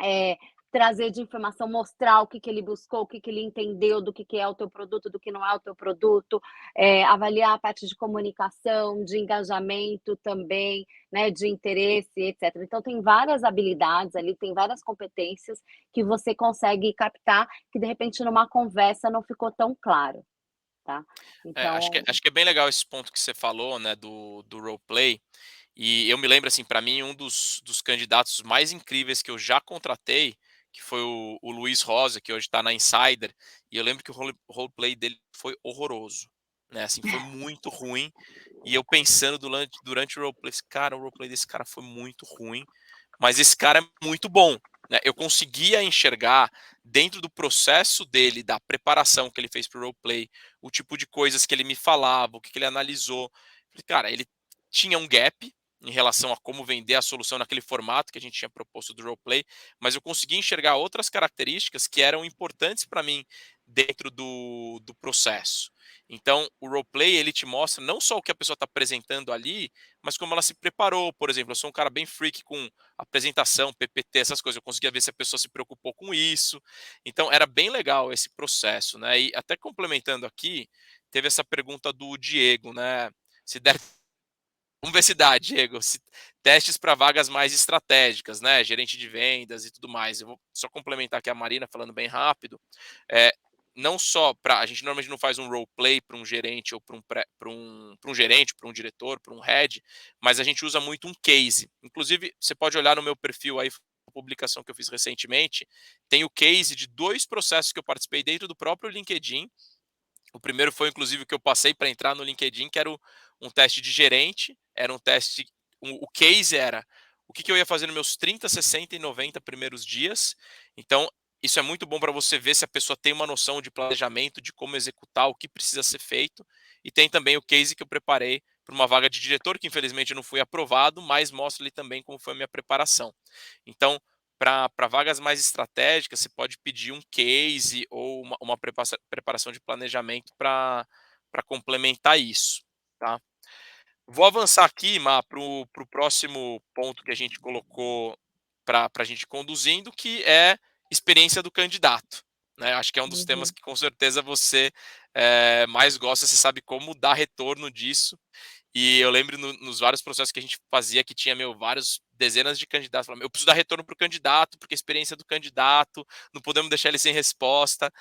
é, trazer de informação, mostrar o que ele buscou, o que ele entendeu do que é o teu produto, do que não é o teu produto, avaliar a parte de comunicação, de engajamento também, né, de interesse, etc. Então, tem várias habilidades ali, tem várias competências que você consegue captar, que de repente numa conversa não ficou tão claro, tá? Então, Acho que é bem legal esse ponto que você falou, né, do roleplay. E eu me lembro, assim, para mim, um dos candidatos mais incríveis que eu já contratei, que foi o Luiz Rosa, que hoje está na Insider, e eu lembro que o roleplay dele foi horroroso, né, assim, foi muito ruim, e eu pensando durante o roleplay, cara, o roleplay desse cara foi muito ruim, mas esse cara é muito bom, né, eu conseguia enxergar dentro do processo dele, da preparação que ele fez para o roleplay, o tipo de coisas que ele me falava, o que ele analisou. Falei, cara, ele tinha um gap em relação a como vender a solução naquele formato que a gente tinha proposto do roleplay, mas eu consegui enxergar outras características que eram importantes para mim dentro do processo. Então, o roleplay, ele te mostra não só o que a pessoa está apresentando ali, mas como ela se preparou. Por exemplo, eu sou um cara bem freak com apresentação, PPT, essas coisas. Eu conseguia ver se a pessoa se preocupou com isso. Então, era bem legal esse processo, né? E até complementando aqui, teve essa pergunta do Diego, né? Se der. Vamos ver se dá, Diego. Testes para vagas mais estratégicas, né? Gerente de vendas e tudo mais. Eu vou só complementar aqui a Marina falando bem rápido. É, não só para. A gente normalmente não faz um role play para um gerente ou para um gerente, para um diretor, para um head, mas a gente usa muito um case. Inclusive, você pode olhar no meu perfil aí, publicação que eu fiz recentemente, tem o case de 2 processos que eu participei dentro do próprio LinkedIn. O primeiro foi, inclusive, o que eu passei para entrar no LinkedIn, que era um teste de gerente. Era um teste. O case era o que eu ia fazer nos meus 30, 60 e 90 primeiros dias. Então, isso é muito bom para você ver se a pessoa tem uma noção de planejamento, de como executar, o que precisa ser feito. E tem também o case que eu preparei para uma vaga de diretor, que infelizmente eu não fui aprovado, mas mostra ali também como foi a minha preparação. Então, para vagas mais estratégicas, você pode pedir um case ou uma preparação de planejamento para complementar isso, tá? Vou avançar aqui, Má, para o próximo ponto que a gente colocou para a gente ir conduzindo, que é experiência do candidato. Né? Acho que é um dos temas Uhum. que com certeza você mais gosta, você sabe como dar retorno disso. E eu lembro nos vários processos que a gente fazia que tinha, vários dezenas de candidatos falando, eu preciso dar retorno para o candidato, porque a experiência do candidato, não podemos deixar ele sem resposta.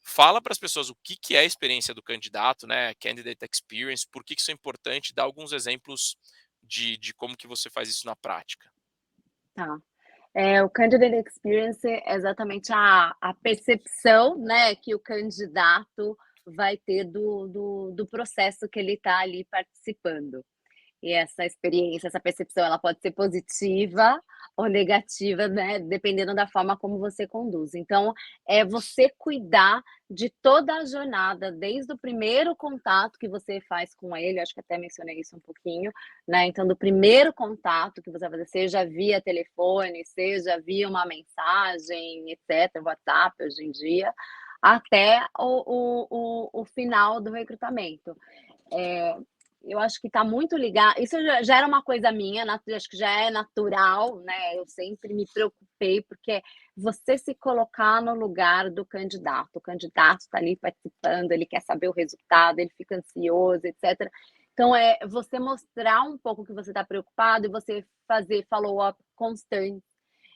Fala para as pessoas o que é a experiência do candidato, né? Candidate experience, por que isso é importante, dá alguns exemplos de como que você faz isso na prática. Tá. O candidate experience é exatamente a percepção, né, que o candidato vai ter do processo que ele está ali participando. E essa experiência, essa percepção, ela pode ser positiva ou negativa, né, dependendo da forma como você conduz. Então, é você cuidar de toda a jornada, desde o primeiro contato que você faz com ele, acho que até mencionei isso um pouquinho, né? Então, do primeiro contato que você vai fazer, seja via telefone, seja via uma mensagem, etc., WhatsApp hoje em dia, até o final do recrutamento. É, eu acho que está muito ligado. Isso já era uma coisa minha, acho que já é natural, né? Eu sempre me preocupei, porque você se colocar no lugar do candidato. O candidato está ali participando, ele quer saber o resultado, ele fica ansioso, etc. Então, é você mostrar um pouco que você está preocupado e você fazer follow-up constante.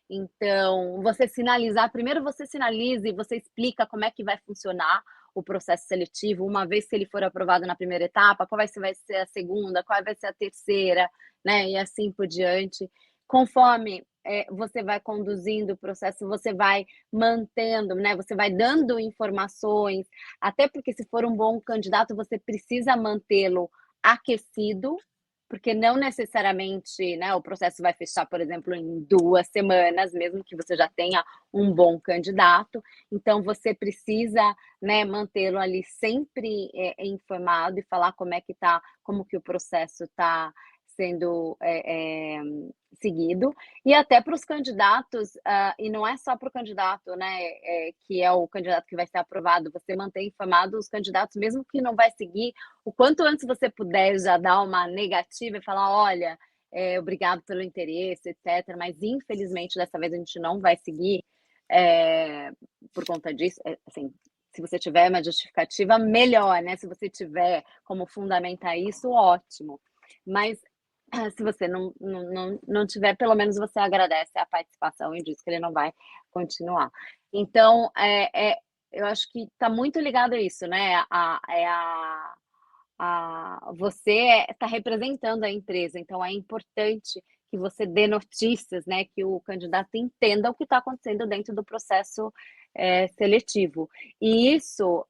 Então, você sinalizar, primeiro você sinaliza e você explica como é que vai funcionar o processo seletivo, uma vez que ele for aprovado na primeira etapa, qual vai ser a segunda, qual vai ser a terceira, né? E assim por diante. Conforme você vai conduzindo o processo, você vai mantendo, né? Você vai dando informações, até porque se for um bom candidato, você precisa mantê-lo aquecido, porque não necessariamente, né, o processo vai fechar, por exemplo, em 2 semanas, mesmo que você já tenha um bom candidato. Então você precisa, né, mantê-lo ali sempre, informado e falar como é que tá, como que o processo está sendo, seguido. E até para os candidatos, e não é só para o candidato, né, que é o candidato que vai ser aprovado, você mantém informado os candidatos, mesmo que não vai seguir, o quanto antes você puder já dar uma negativa e falar: olha, obrigado pelo interesse, etc. Mas infelizmente dessa vez a gente não vai seguir por conta disso. Assim, se você tiver uma justificativa, melhor, né? Se você tiver como fundamentar isso, ótimo. Mas se você não tiver, pelo menos você agradece a participação e diz que ele não vai continuar. Então, eu acho que está muito ligado a isso, né? Você está representando a empresa, então é importante que você dê notícias, né, que o candidato entenda o que está acontecendo dentro do processo seletivo. E isso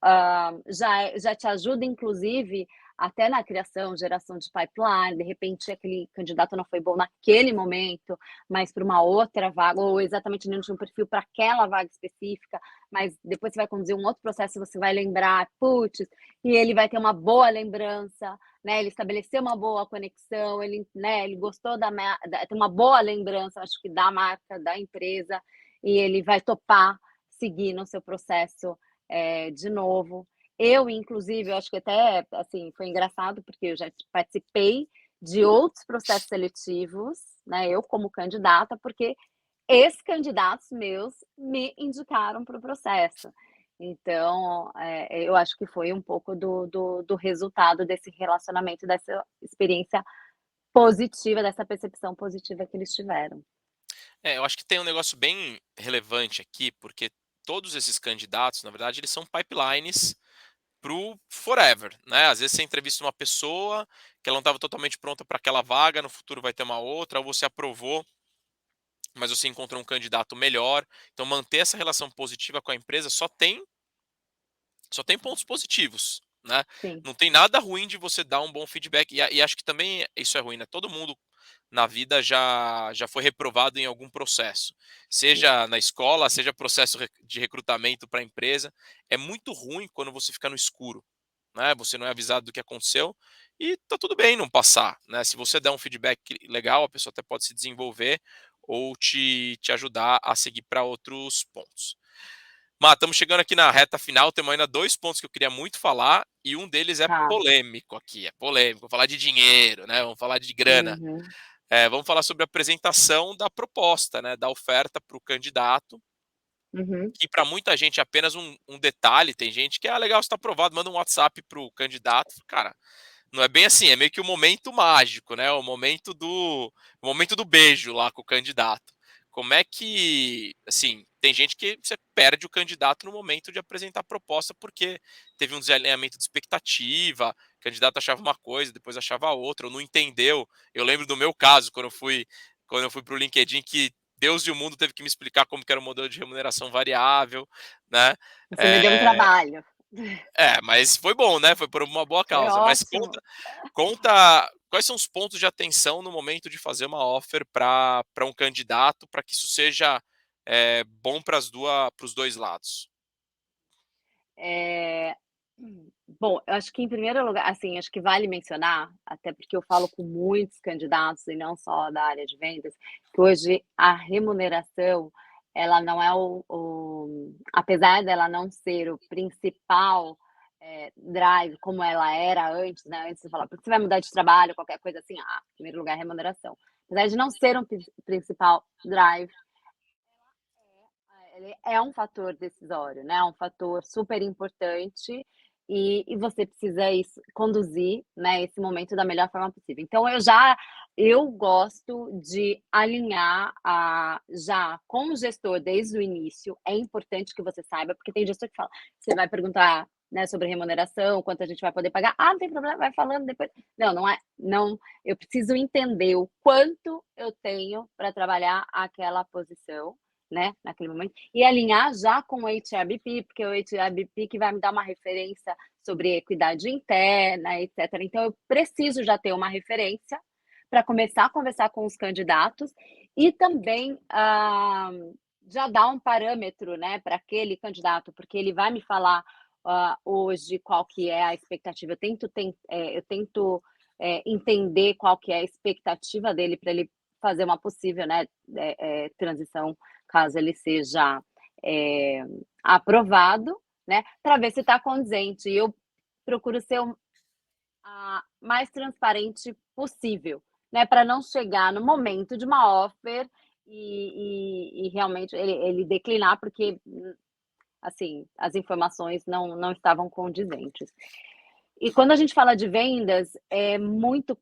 já te ajuda, inclusive, até na criação, geração de pipeline. De repente, aquele candidato não foi bom naquele momento, mas para uma outra vaga, ou exatamente não tinha um perfil para aquela vaga específica, mas depois você vai conduzir um outro processo, você vai lembrar, putz, e ele vai ter uma boa lembrança, né? Ele estabeleceu uma boa conexão, ele gostou tem uma boa lembrança, acho que da marca, da empresa, e ele vai topar seguir no seu processo de novo. Eu, inclusive, eu acho que até assim foi engraçado porque eu já participei de outros processos seletivos, né? Eu como candidata, porque ex-candidatos meus me indicaram para o processo. Então, eu acho que foi um pouco do resultado desse relacionamento, dessa experiência positiva, dessa percepção positiva que eles tiveram. Eu acho que tem um negócio bem relevante aqui, porque todos esses candidatos, na verdade, eles são pipelines pro forever, né? Às vezes você entrevista uma pessoa que ela não estava totalmente pronta para aquela vaga, no futuro vai ter uma outra, ou você aprovou mas você encontrou um candidato melhor. Então, manter essa relação positiva com a empresa só tem pontos positivos, né? Sim, Não tem nada ruim de você dar um bom feedback. E acho que também isso é ruim, né? Todo mundo na vida já foi reprovado em algum processo, sim. seja na escola, seja processo de recrutamento para a empresa. É muito ruim quando você fica no escuro, né? Você não é avisado do que aconteceu e tá tudo bem não passar, né? Se você der um feedback legal, a pessoa até pode se desenvolver ou te ajudar a seguir para outros pontos. Má, estamos chegando aqui na reta final, temos ainda 2 pontos que eu queria muito falar, e um deles é Tá. polêmico aqui, é polêmico. Vamos falar de dinheiro, né? Vamos falar de grana. Uhum, Vamos falar sobre a apresentação da proposta, né? Da oferta para o candidato, uhum. que para muita gente é apenas um detalhe. Tem gente que legal, está aprovado, manda um WhatsApp para o candidato. Cara, não é bem assim, é meio que o momento mágico, né? O momento do beijo lá com o candidato. Como é que, assim, tem gente que você perde o candidato no momento de apresentar a proposta porque teve um desalinhamento de expectativa, o candidato achava uma coisa, depois achava outra, ou não entendeu. Eu lembro do meu caso, quando eu fui para o LinkedIn, que Deus e o mundo teve que me explicar como que era o modelo de remuneração variável, né? Você me deu um É, trabalho. mas foi bom, né? Foi por uma boa Foi causa. Mas ótimo. conta quais são os pontos de atenção no momento de fazer uma offer para um candidato, para que isso seja bom para os dois lados. Eh, bom, eu acho que em primeiro lugar, assim, acho que vale mencionar, até porque eu falo com muitos candidatos e não só da área de vendas, que hoje a remuneração, ela não é apesar dela não ser o principal, drive como ela era antes, né, antes de falar: "Porque você vai mudar de trabalho", qualquer coisa assim, em primeiro lugar, remuneração. Apesar de não ser um principal drive, ele é um fator decisório, né, é um fator super importante e você precisa conduzir, né, esse momento da melhor forma possível. Então eu gosto de alinhar já com o gestor desde o início, é importante que você saiba, porque tem gestor que fala: "Você vai perguntar, né, sobre remuneração, quanto a gente vai poder pagar?". "Ah, não tem problema, vai falando depois". Não, eu preciso entender o quanto eu tenho para trabalhar aquela posição, né, naquele momento, e alinhar já com o HRBP, porque o HRBP que vai me dar uma referência sobre equidade interna, etcétera. Então eu preciso já ter uma referência para começar a conversar com os candidatos e também, já dar um parâmetro, né, para aquele candidato, porque ele vai me falar, hoje qual que é a expectativa. Eu tento, entender qual que é a expectativa dele para ele fazer uma possível, né, transição caso ele seja, eh, aprovado, né, para ver se está condizente. E eu procuro ser mais transparente possível, né, para não chegar no momento de uma offer e realmente ele declinar, porque, assim, as informações não estavam condizentes. E quando a gente fala de vendas, é muito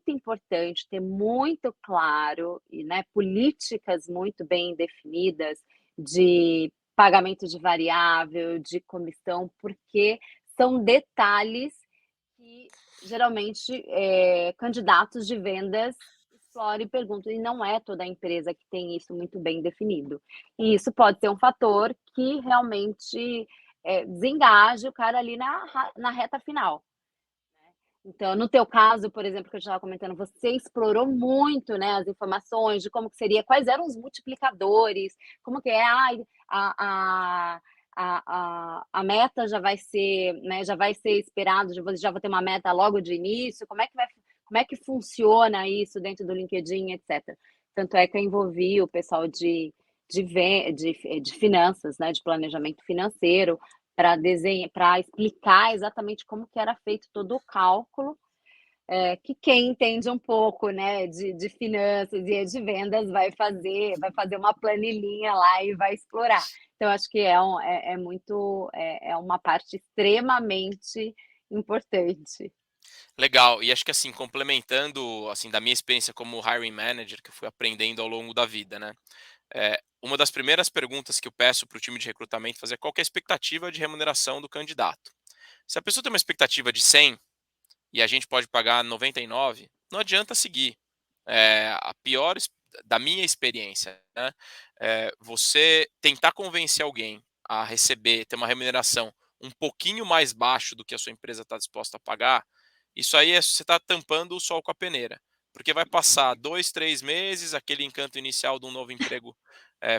importante ter muito claro e, né, políticas muito bem definidas de pagamento de variável, de comissão, porque são detalhes que geralmente, candidatos de vendas exploram e perguntam, e não é toda a empresa que tem isso muito bem definido. E isso pode ser um fator que realmente desengaje o cara ali na reta final. Então, no teu caso, por exemplo, que eu estava comentando, você explorou muito, né, as informações de como que seria, quais eram os multiplicadores, como que é, a meta já vai ser, né, já vai ser esperado, já vou ter uma meta logo de início, como é que funciona isso dentro do LinkedIn, etc. Tanto é que eu envolvi o pessoal de finanças, né, de planejamento financeiro, para explicar exatamente como que era feito todo o cálculo, que quem entende um pouco, né, de finanças e de vendas vai fazer uma planilhinha lá e vai explorar. Então acho que é uma parte extremamente importante. Legal. E acho que assim, complementando assim da minha experiência como hiring manager, que eu fui aprendendo ao longo da vida, né? Uma das primeiras perguntas que eu peço para o time de recrutamento fazer é qual que é a expectativa de remuneração do candidato. Se a pessoa tem uma expectativa de 100 e a gente pode pagar 99, não adianta seguir. A pior da minha experiência, né, você tentar convencer alguém a receber, ter uma remuneração um pouquinho mais baixo do que a sua empresa está disposta a pagar, isso aí você está tampando o sol com a peneira. Porque vai passar 2, 3 meses, aquele encanto inicial de um novo emprego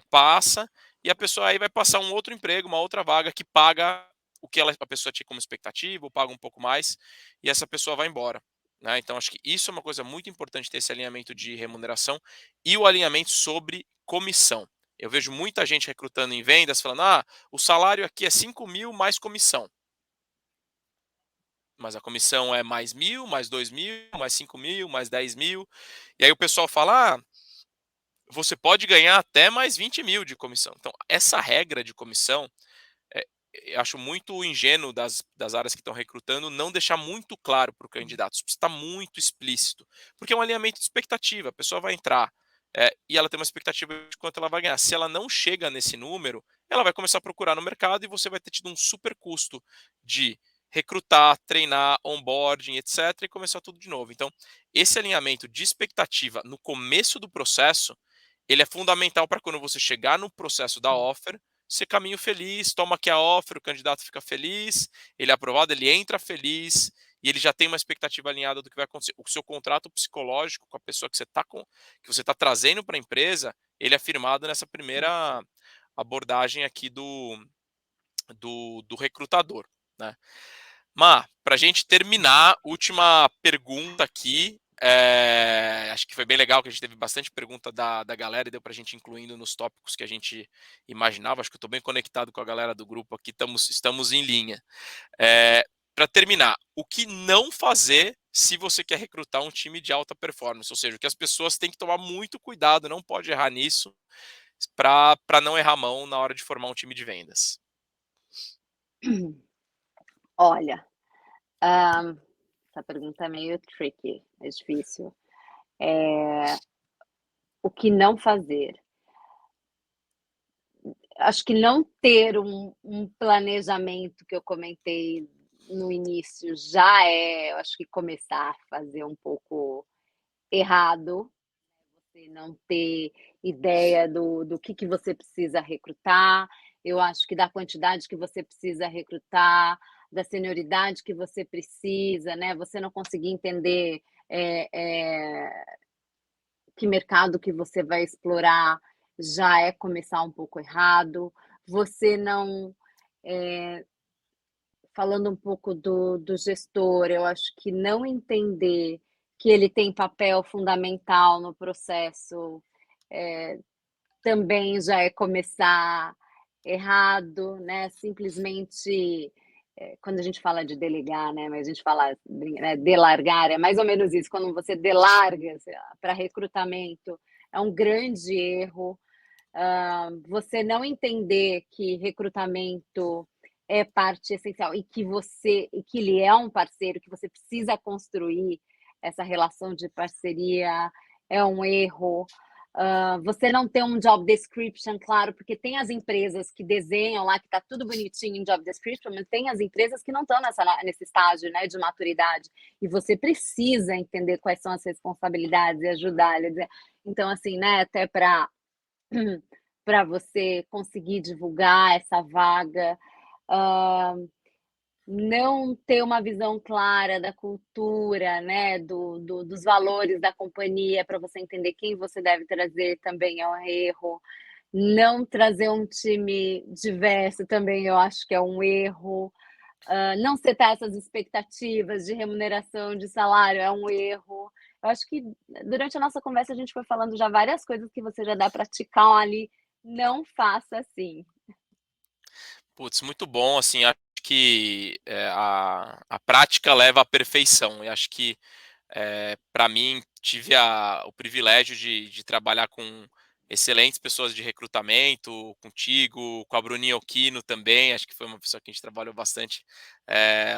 passa, e a pessoa aí vai passar um outro emprego, uma outra vaga que paga o que a pessoa tinha como expectativa, ou paga um pouco mais, e essa pessoa vai embora. Né? Então, acho que isso é uma coisa muito importante, ter esse alinhamento de remuneração e o alinhamento sobre comissão. Eu vejo muita gente recrutando em vendas falando: ah, o salário aqui é 5.000 mais comissão. Mas a comissão é mais 1.000, mais 2.000, mais 5.000, mais 10.000. E aí o pessoal fala: ah, você pode ganhar até mais 20.000 de comissão. Então, essa regra de comissão, é, eu acho muito ingênuo das áreas que estão recrutando não deixar muito claro para o candidato. Isso está muito explícito. Porque é um alinhamento de expectativa. A pessoa vai entrar e ela tem uma expectativa de quanto ela vai ganhar. Se ela não chega nesse número, ela vai começar a procurar no mercado e você vai ter tido um super custo de recrutar, treinar, onboarding, etc. e começar tudo de novo. Então, esse alinhamento de expectativa no começo do processo, ele é fundamental para quando você chegar no processo da offer, você caminho feliz, toma aqui a offer, o candidato fica feliz, ele é aprovado, ele entra feliz e ele já tem uma expectativa alinhada do que vai acontecer. O seu contrato psicológico com a pessoa que você tá trazendo para a empresa, ele é firmado nessa primeira abordagem aqui do recrutador, né? Para a gente terminar, última pergunta aqui. Acho que foi bem legal que a gente teve bastante pergunta da galera e deu para a gente incluindo nos tópicos que a gente imaginava. Acho que eu estou bem conectado com a galera do grupo aqui, estamos em linha. Para terminar, o que não fazer se você quer recrutar um time de alta performance? Ou seja, o que as pessoas têm que tomar muito cuidado, não pode errar nisso, para não errar a mão na hora de formar um time de vendas. Olha, essa pergunta é meio tricky, é difícil. O que não fazer? Acho que não ter um planejamento que eu comentei no início já eu acho que começar a fazer um pouco errado, você não ter ideia do que você precisa recrutar. Eu acho que da quantidade que você precisa recrutar, da senioridade que você precisa, né, você não conseguir entender, que mercado que você vai explorar já é começar um pouco errado. Você não, falando um pouco do gestor, eu acho que não entender que ele tem papel fundamental no processo, também já é começar errado, né, simplesmente, quando a gente fala de delegar, né, mas a gente fala, né, delargar, é mais ou menos isso, quando você delarga para recrutamento, é um grande erro. Você não entender que recrutamento é parte essencial e que ele é um parceiro, que você precisa construir essa relação de parceria, é um erro. Você não ter um job description claro, porque tem as empresas que desenham lá, que está tudo bonitinho em job description, mas tem as empresas que não estão nesse estágio, né, de maturidade, e você precisa entender quais são as responsabilidades e ajudar ele. Então, assim, né, até para você conseguir divulgar essa vaga, não ter uma visão clara da cultura, né, dos valores da companhia para você entender quem você deve trazer também é um erro. Não trazer um time diverso também eu acho que é um erro. Não setar essas expectativas de remuneração, de salário é um erro. Eu acho que durante a nossa conversa a gente foi falando já várias coisas que você já dá para ticar ali, não faça assim. Putz, muito bom, assim, acho que a prática leva à perfeição, e acho que para mim, tive o privilégio de trabalhar com excelentes pessoas de recrutamento, contigo, com a Bruninha Okino também, acho que foi uma pessoa que a gente trabalhou bastante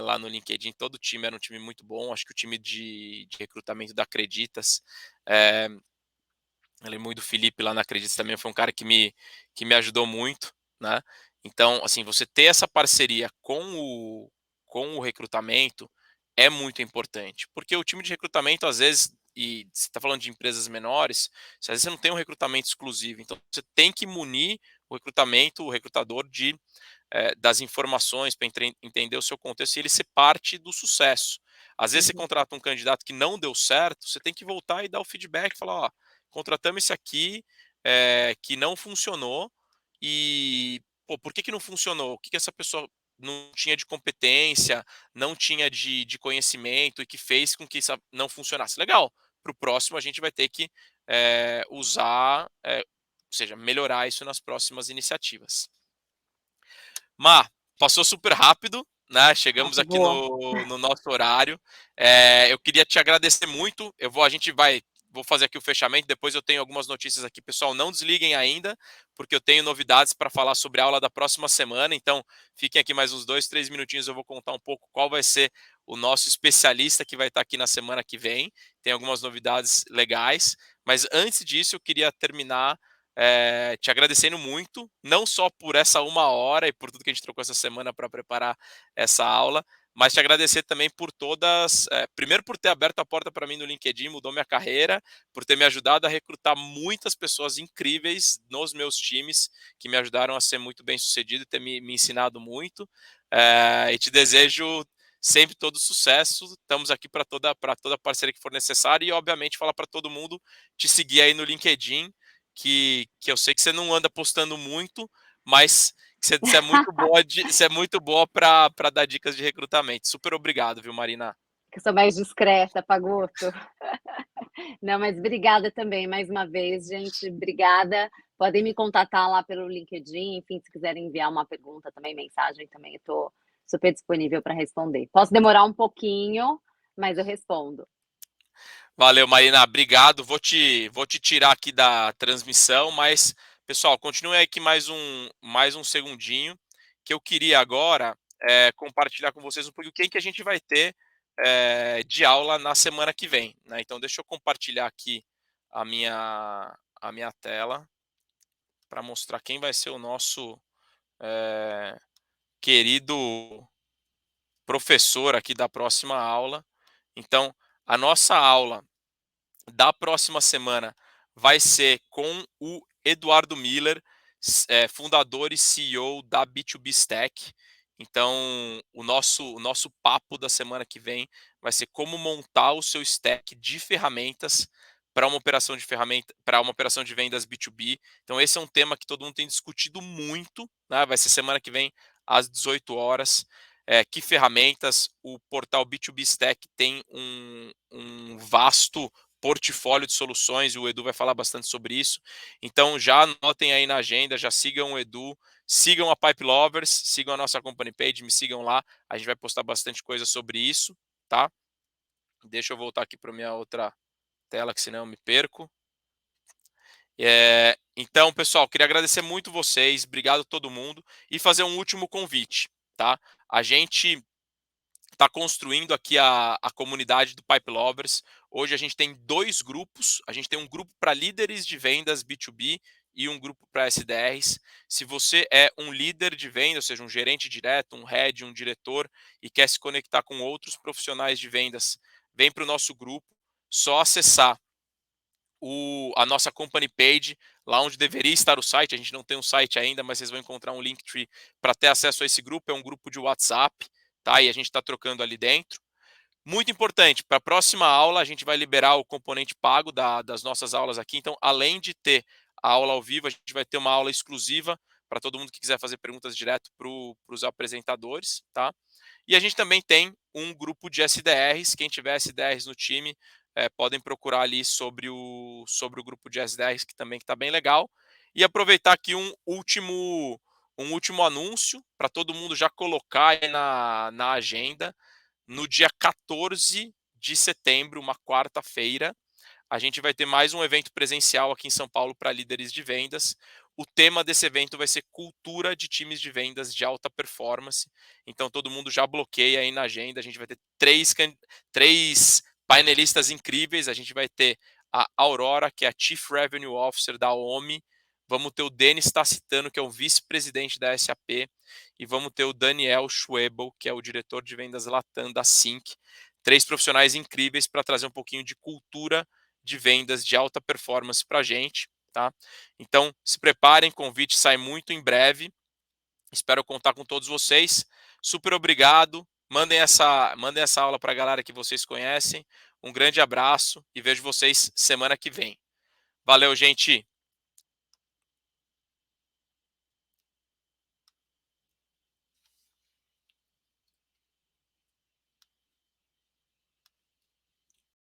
lá no LinkedIn, todo o time era um time muito bom, acho que o time de recrutamento da Acreditas, eh, eu lembro do Felipe lá na Acreditas também, foi um cara que me ajudou muito, né? Então, assim, você ter essa parceria com o recrutamento é muito importante, porque o time de recrutamento, às vezes, e você está falando de empresas menores, às vezes você não tem um recrutamento exclusivo, então você tem que munir o recrutador das informações para entender o seu contexto e ele ser parte do sucesso. Às vezes você Uhum. contrata um candidato que não deu certo, você tem que voltar e dar o feedback, falar, ó, contratamos esse aqui que não funcionou e pô, por que não funcionou? O que essa pessoa não tinha de competência, não tinha de conhecimento e que fez com que isso não funcionasse? Legal, para o próximo a gente vai ter que usar, ou seja, melhorar isso nas próximas iniciativas. Má, passou super rápido, né? Chegamos Nossa, aqui boa. no nosso horário. Eu queria te agradecer muito. Vou fazer aqui o fechamento. Depois eu tenho algumas notícias aqui, pessoal. Não desliguem ainda, porque eu tenho novidades para falar sobre a aula da próxima semana. Então, fiquem aqui mais uns 2, 3 minutinhos. Eu vou contar um pouco qual vai ser o nosso especialista que vai estar aqui na semana que vem. Tem algumas novidades legais. Mas antes disso, eu queria terminar te agradecendo muito, não só por essa 1 hora e por tudo que a gente trocou essa semana para preparar essa aula, mas te agradecer também por todas, primeiro por ter aberto a porta para mim no LinkedIn, mudou minha carreira, por ter me ajudado a recrutar muitas pessoas incríveis nos meus times, que me ajudaram a ser muito bem sucedido e ter me ensinado muito, e te desejo sempre todo sucesso, estamos aqui para toda parceria que for necessária e obviamente falar para todo mundo te seguir aí no LinkedIn, que eu sei que você não anda postando muito, mas que você é muito boa para dar dicas de recrutamento. Super obrigado, viu, Marina? Que eu sou mais discreta, Pagoto. Não, mas obrigada também, mais uma vez, gente, obrigada. Podem me contatar lá pelo LinkedIn, enfim, se quiserem enviar uma pergunta também, mensagem também, eu estou super disponível para responder. Posso demorar um pouquinho, mas eu respondo. Valeu, Marina. Obrigado. Vou te tirar aqui da transmissão, mas, pessoal, continue aqui mais um segundinho, que eu queria agora compartilhar com vocês um pouquinho o que a gente vai ter de aula na semana que vem, né? Então, deixa eu compartilhar aqui a minha tela para mostrar quem vai ser o nosso eh, querido professor aqui da próxima aula. Então, a nossa aula da próxima semana vai ser com o Eduardo Miller, fundador e CEO da B2B Stack. Então, o nosso papo da semana que vem vai ser como montar o seu stack de ferramentas para uma operação de vendas B2B. Então, esse é um tema que todo mundo tem discutido muito, né? Vai ser semana que vem às 18 horas. Que ferramentas o portal B2B Stack tem um vasto portfólio de soluções, e o Edu vai falar bastante sobre isso. Então já anotem aí na agenda, já sigam o Edu, sigam a Pipe Lovers, sigam a nossa company page, me sigam lá, a gente vai postar bastante coisa sobre isso, tá? Deixa eu voltar aqui para minha outra tela, que senão eu me perco. Então, pessoal, queria agradecer muito vocês, obrigado a todo mundo, e fazer um último convite, tá? A gente está construindo aqui a comunidade do Pipe Lovers. Hoje a gente tem 2 grupos. A gente tem um grupo para líderes de vendas B2B e um grupo para SDRs. Se você é um líder de venda, ou seja, um gerente direto, um head, um diretor, e quer se conectar com outros profissionais de vendas, vem para o nosso grupo. Só acessar a nossa company page, lá onde deveria estar o site. A gente não tem um site ainda, mas vocês vão encontrar um Linktree para ter acesso a esse grupo. É um grupo de WhatsApp, tá? E a gente está trocando ali dentro. Muito importante, para a próxima aula a gente vai liberar o componente pago das nossas aulas aqui. Então, além de ter a aula ao vivo, a gente vai ter uma aula exclusiva para todo mundo que quiser fazer perguntas direto para os apresentadores, tá? E a gente também tem um grupo de SDRs. Quem tiver SDRs no time, podem procurar ali sobre o grupo de SDRs, que também está bem legal. E aproveitar aqui um último anúncio para todo mundo já colocar aí na agenda. No dia 14 de setembro, uma quarta-feira, a gente vai ter mais um evento presencial aqui em São Paulo para líderes de vendas. O tema desse evento vai ser cultura de times de vendas de alta performance. Então todo mundo já bloqueia aí na agenda. A gente vai ter três painelistas incríveis. A gente vai ter a Aurora, que é a Chief Revenue Officer da OMI. Vamos ter o Denis Tacitano, que é o vice-presidente da SAP. E vamos ter o Daniel Schwebel, que é o diretor de vendas Latam da Sync. 3 profissionais incríveis para trazer um pouquinho de cultura de vendas de alta performance para a gente, tá? Então, se preparem, convite sai muito em breve. Espero contar com todos vocês. Super obrigado. Mandem essa aula para a galera que vocês conhecem. Um grande abraço e vejo vocês semana que vem. Valeu, gente.